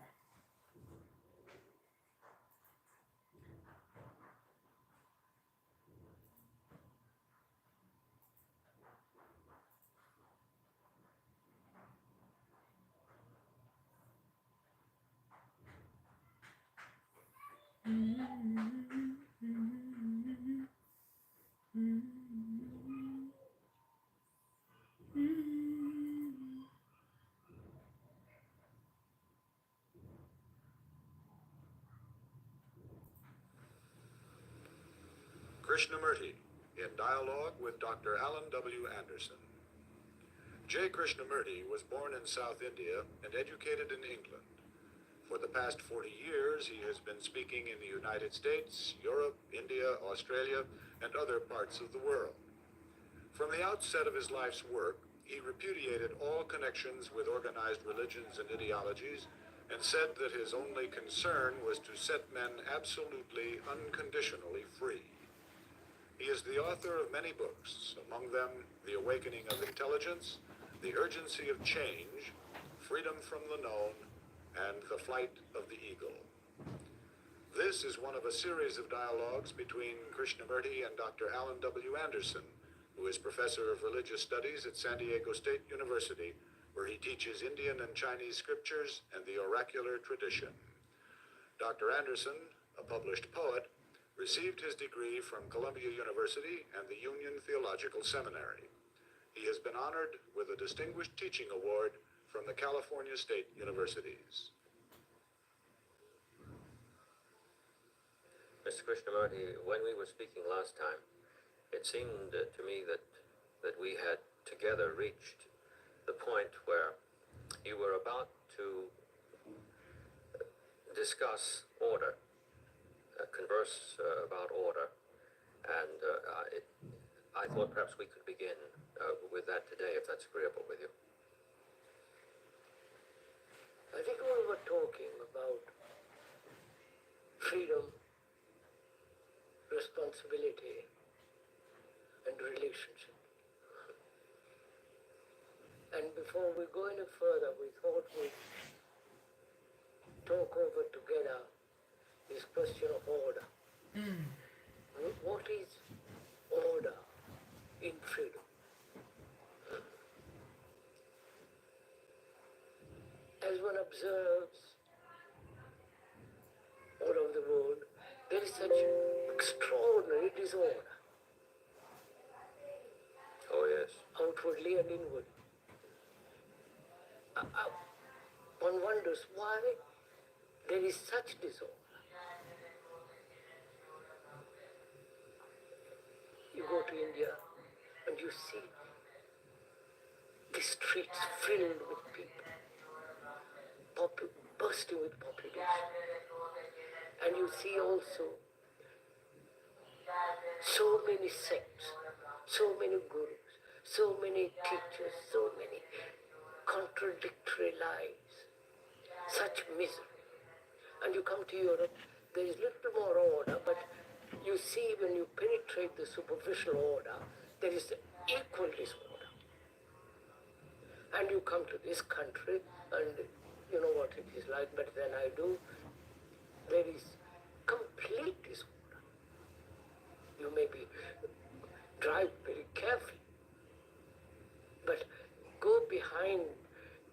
Krishnamurti, in dialogue with Dr. Alan W. Anderson. J. Krishnamurti was born in South India and educated in England. For the past 40 years, he has been speaking in the United States, Europe, India, Australia, and other parts of the world. From the outset of his life's work, he repudiated all connections with organized religions and ideologies and said that his only concern was to set men absolutely, unconditionally free. He is the author of many books, among them The Awakening of Intelligence, The Urgency of Change, Freedom from the Known, and The Flight of the Eagle. This is one of a series of dialogues between Krishnamurti and Dr. Alan W. Anderson, who is professor of religious studies at San Diego State University, where he teaches Indian and Chinese scriptures and the oracular tradition. Dr. Anderson, a published poet, received his degree from Columbia University and the Union Theological Seminary. He has been honored with a Distinguished Teaching Award from the California State Universities. Mr. Krishnamurti, when we were speaking last time, it seemed to me that we had together reached the point where you were about to discuss order, converse about order, and I thought perhaps we could begin with that today, if that's agreeable with you. I think we were talking about freedom, responsibility, and relationship. And before we go any further, we thought we'd talk over together this question of order. What is order in freedom? As one observes all over the world, there is such extraordinary disorder, Oh, yes. outwardly and inwardly. One wonders why there is such disorder. You go to India and you see the streets filled with people, bursting with population. And you see also so many sects, so many gurus, so many teachers, so many contradictory lives, such misery. And you come to Europe, there is little more order, but you see when you penetrate the superficial order, there is equal disorder. And you come to this country, and you know what it is like better than I do, there is complete disorder. You may drive very carefully, but go behind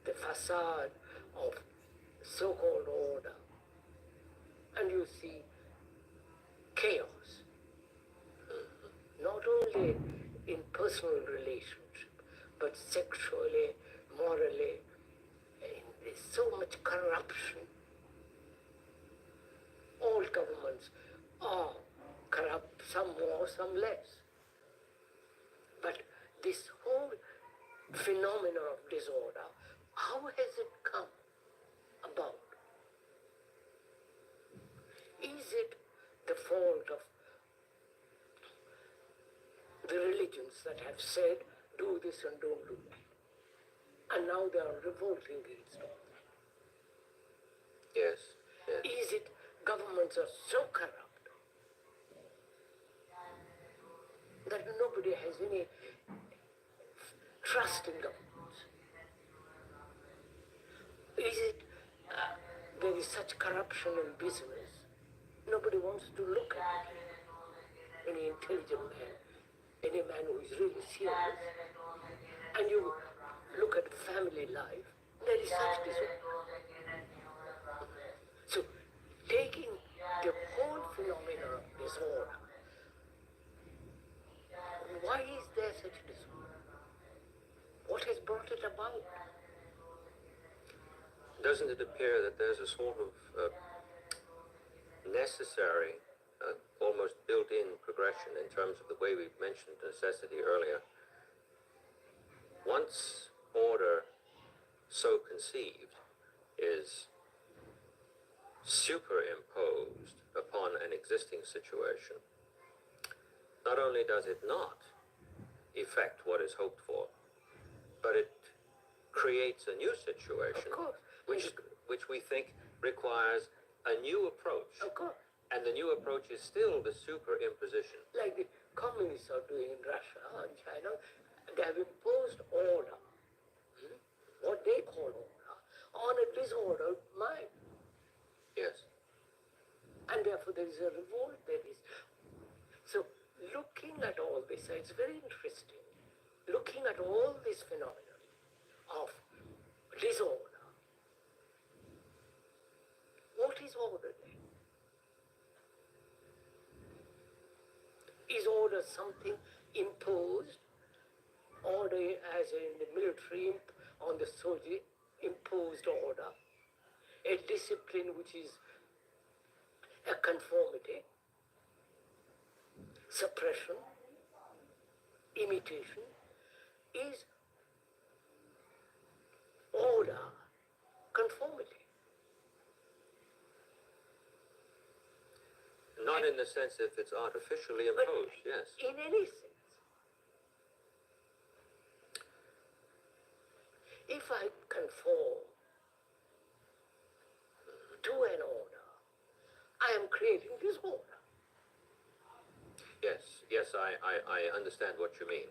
the facade of so-called order, and you see chaos. Not only in personal relationship, but sexually, morally, and there's so much corruption. All governments are corrupt, some more, some less. But this whole phenomenon of disorder, how has it come about? Is it the fault of the religions that have said, do this and don't do that? And now they are revolting against all that. Yes. Is it governments are so corrupt that nobody has any trusting governments? Is it there is such corruption in business? Nobody wants to look at it. Any intelligent man, any man who is really serious, and you look at family life, there is such disorder. So, taking the whole phenomenon of disorder, why is there such disorder? What has brought it about? Doesn't it appear that there's a sort of necessary, almost built-in progression in terms of the way we've mentioned necessity earlier? Once order so conceived is superimposed upon an existing situation, not only does it not effect what is hoped for, but it creates a new situation, Of course. which we think requires a new approach. Of course. And the new approach is still the superimposition. Like the communists are doing in Russia and China, they have imposed order, what they call order, on a disordered mind. Yes. And therefore there is a revolt, there is. So looking at all this, it's very interesting, looking at all this phenomenon of disorder. What is order then? Is order something imposed? Order as in the military, on the soldier, imposed order. A discipline which is a conformity, suppression, imitation, is order, conformity. Not in the sense if it's artificially But imposed, yes. in any sense, if I conform to an order, I am creating disorder. Yes, I understand what you mean.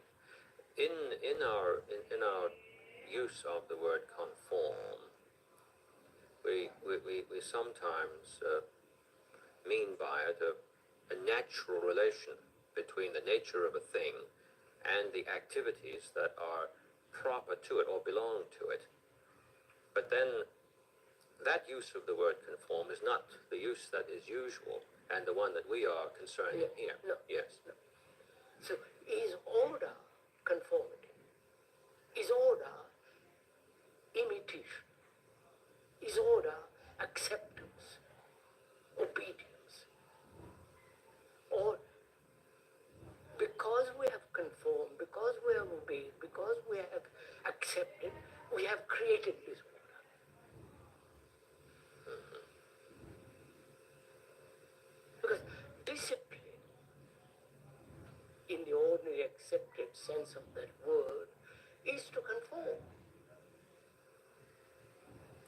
In our use of the word conform, we sometimes mean by it a natural relation between the nature of a thing and the activities that are proper to it or belong to it. But then that use of the word conform is not the use that is usual and the one that we are concerned in here. No. Yes. No. So is order conformity? Is order imitation? Is order acceptance, obedience? Or because we have conformed, because we have obeyed, because we have accepted, we have created disorder. Because discipline, in the ordinary accepted sense of that word, is to conform.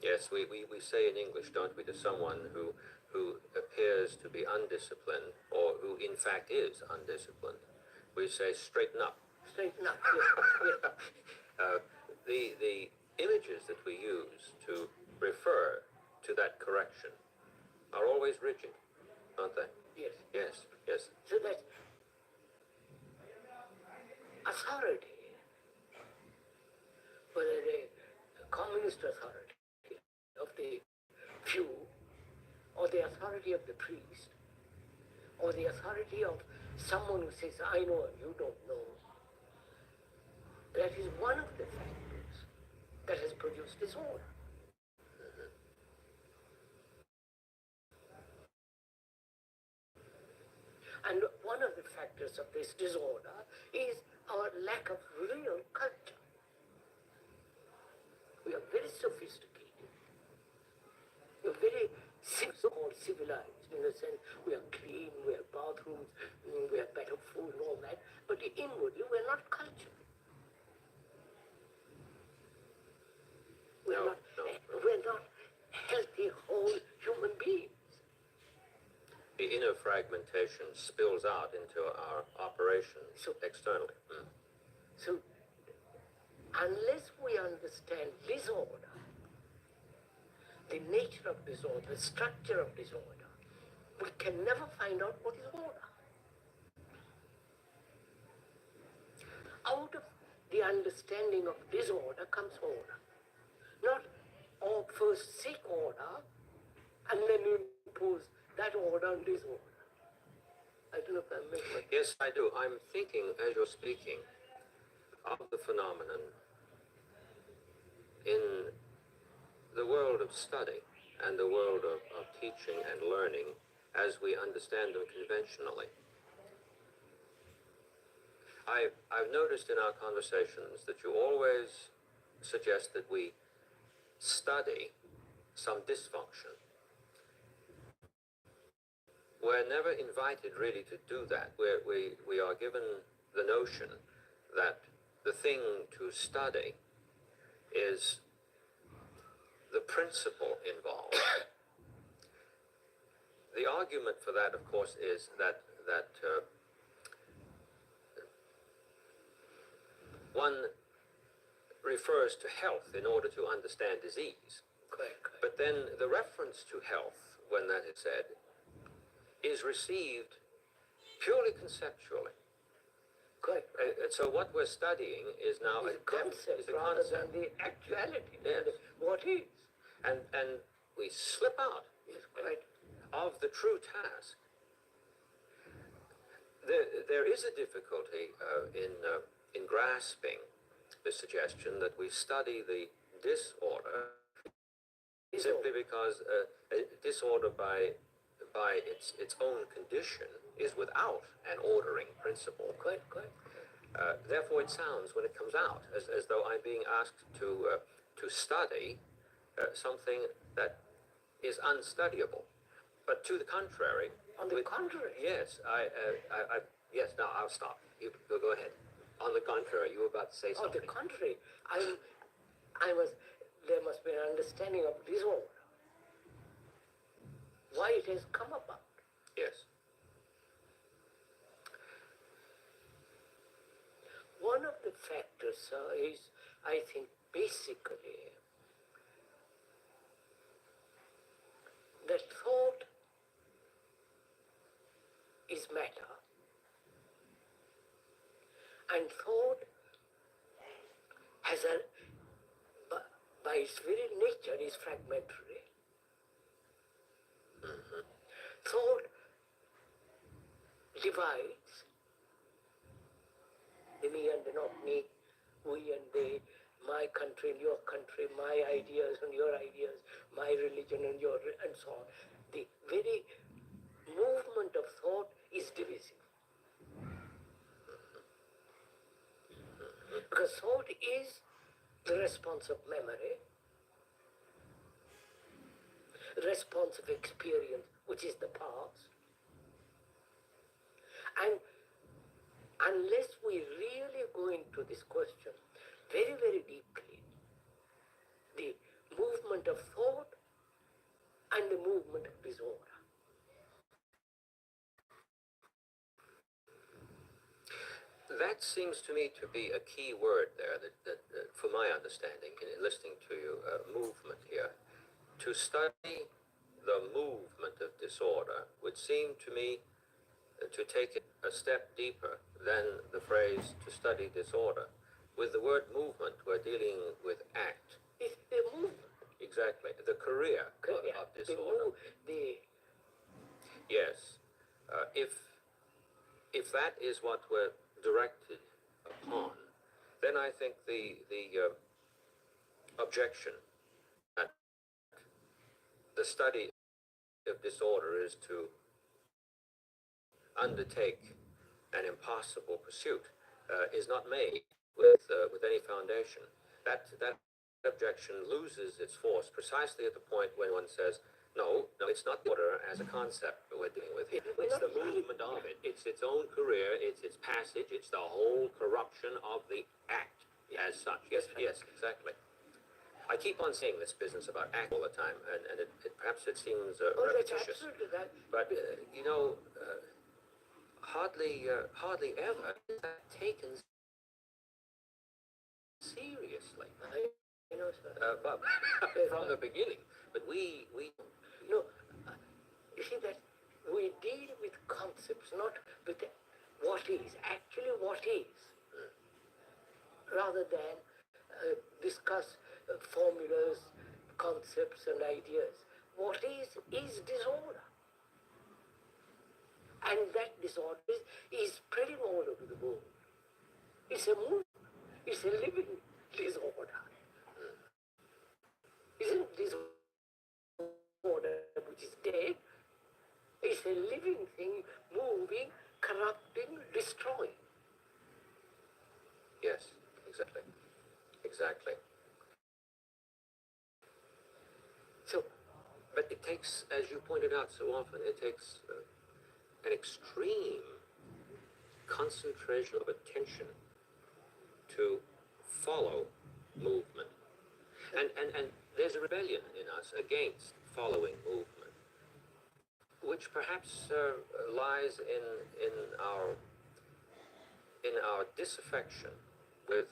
Yes, we say in English, don't we, to someone who appears to be undisciplined or who in fact is undisciplined, we say straighten up. Straighten up. Yes. The images that we use to refer to that correction are always rigid, aren't they? Yes. Yes, yes. So that authority, whether the communist authority of the few, or the authority of the priest, or the authority of someone who says, I know and you don't know, that is one of the factors that has produced disorder. And one of the factors of this disorder is our lack of real culture. We are very sophisticated. We are very so-called civilized, in the sense we are clean, we have bathrooms, we have better food and all that, but inwardly we are not cultured. We are not healthy, whole human beings. The inner fragmentation spills out into our operations So- externally. So unless we understand disorder, the nature of disorder, the structure of disorder, we can never find out what is order. Out of the understanding of disorder comes order. Not all first seek order and then impose that order on disorder. I don't know if I'm making it. Yes, I do. I'm thinking, as you're speaking, of the phenomenon in the world of study and the world of teaching and learning as we understand them conventionally. I've noticed in our conversations that you always suggest that we study some dysfunction. We're never invited really to do that. We are given the notion that the thing to study is the principle involved. The argument for that, of course, is that one refers to health in order to understand disease. Correct. But then the reference to health, when that is said, is received purely conceptually. Correct. So what we're studying is now It's a concept rather than the actuality. Yes. What is. And we slip out Yes, correct. of the true task. There is a difficulty in grasping the suggestion that we study the disorder simply because a disorder by its own condition is without an ordering principle. Correct, correct. Therefore, it sounds, when it comes out, as though I'm being asked to study something that is unstudyable. But to the contrary. On the contrary. Yes, yes. Now I'll stop. You go ahead. On the contrary, you were about to say On something. the contrary, there must be an understanding of disorder. Why it has come about. Yes. One of the factors is, I think, basically that thought is matter, and thought has by its very nature is fragmentary. Mm-hmm. Thought divides the me and the not me, we and they, my country and your country, my ideas and your ideas, my religion and your, and so on. The very movement of thought is divisive. Because thought is the response of memory, response of experience, which is the past. And unless we really go into this question very, very deeply, the movement of thought and the movement of disorder. That seems to me to be a key word there, that for my understanding, in listening to you, movement here. To study the movement of disorder would seem to me to take it a step deeper than the phrase to study disorder. With the word movement, we're dealing with act. It's the movement. Exactly. The career of disorder. Yes. If that is what we're directed upon, then I think the objection that the study of disorder is to undertake an impossible pursuit is not made with any foundation. That objection loses its force precisely at the point when one says, no, it's not order as a concept that we're dealing with here. It's the movement of it. It's its own career. It's its passage. It's the whole corruption of the act as such. Yes, exactly. I keep on saying this business about act all the time, and perhaps it seems repetitious. But, hardly ever is that taken seriously. But from the beginning. But we No, you see that we deal with concepts, not with what is, actually what is, rather than discuss formulas, concepts and ideas. What is disorder. And that disorder is spreading all over the world. It's a movement. It's a living disorder. Isn't disorder which is dead? It's a living thing, moving, corrupting, destroying. yes, exactly. Exactly. So, But it takes, as you pointed out so often, it takes an extreme concentration of attention to follow movement. And there's a rebellion in us against following movement, which perhaps lies in our disaffection with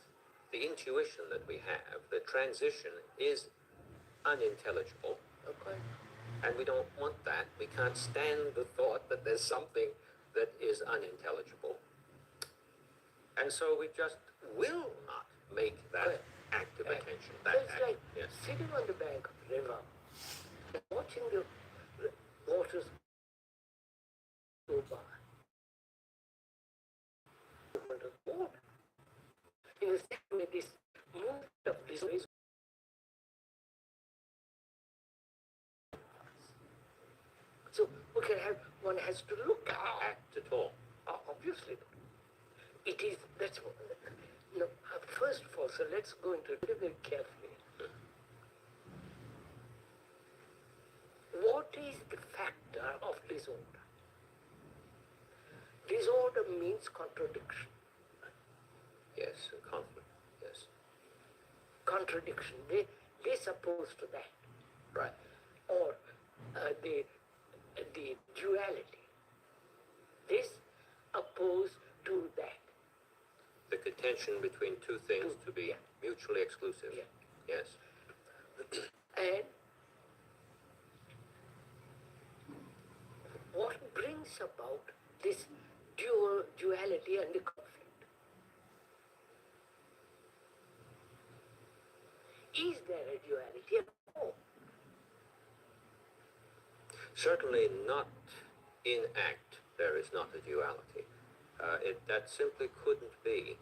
the intuition that we have. The transition is unintelligible, okay, and we don't want that. We can't stand the thought that there's something that is unintelligible. And so we just will not make that Correct. active attention. so That it's active, like yes. sitting on the bank of the river, watching the waters go by. Movement of water. In the same way, this movement of this is so we can have, one has to look at Act at all. obviously. It is, that's what, no, first of all, so let's go into it very carefully. What is the factor of disorder? Disorder means contradiction. Yes, conflict. Yes, Contradiction, this opposed to that. right. Or the duality. This opposed to that. The contention between two things to be Yeah. mutually exclusive. Yeah. Yes. And what brings about this duality and the conflict? Is there a duality at all? Certainly not in act. There is not a duality. That simply couldn't be.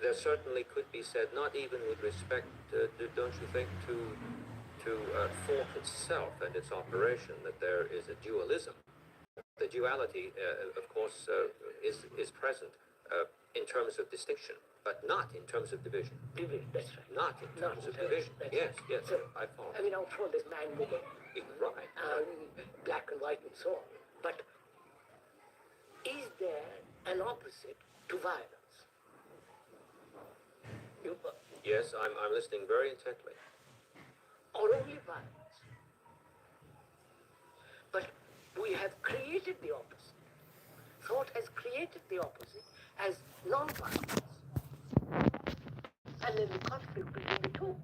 There certainly could be said, not even with respect, don't you think, to thought itself and its operation, that there is a dualism. The duality, of course, is present in terms of distinction, but not in terms of division. Division, that's right. Not in terms of division. That's Yes, right. yes, So, I follow. I mean, out front there's man, woman, Right. black and white and so on. But is there an opposite to violence? Yes, I'm listening very intently. Or only violence? But we have created the opposite. Thought has created the opposite as non-violence. And then the conflict between the two.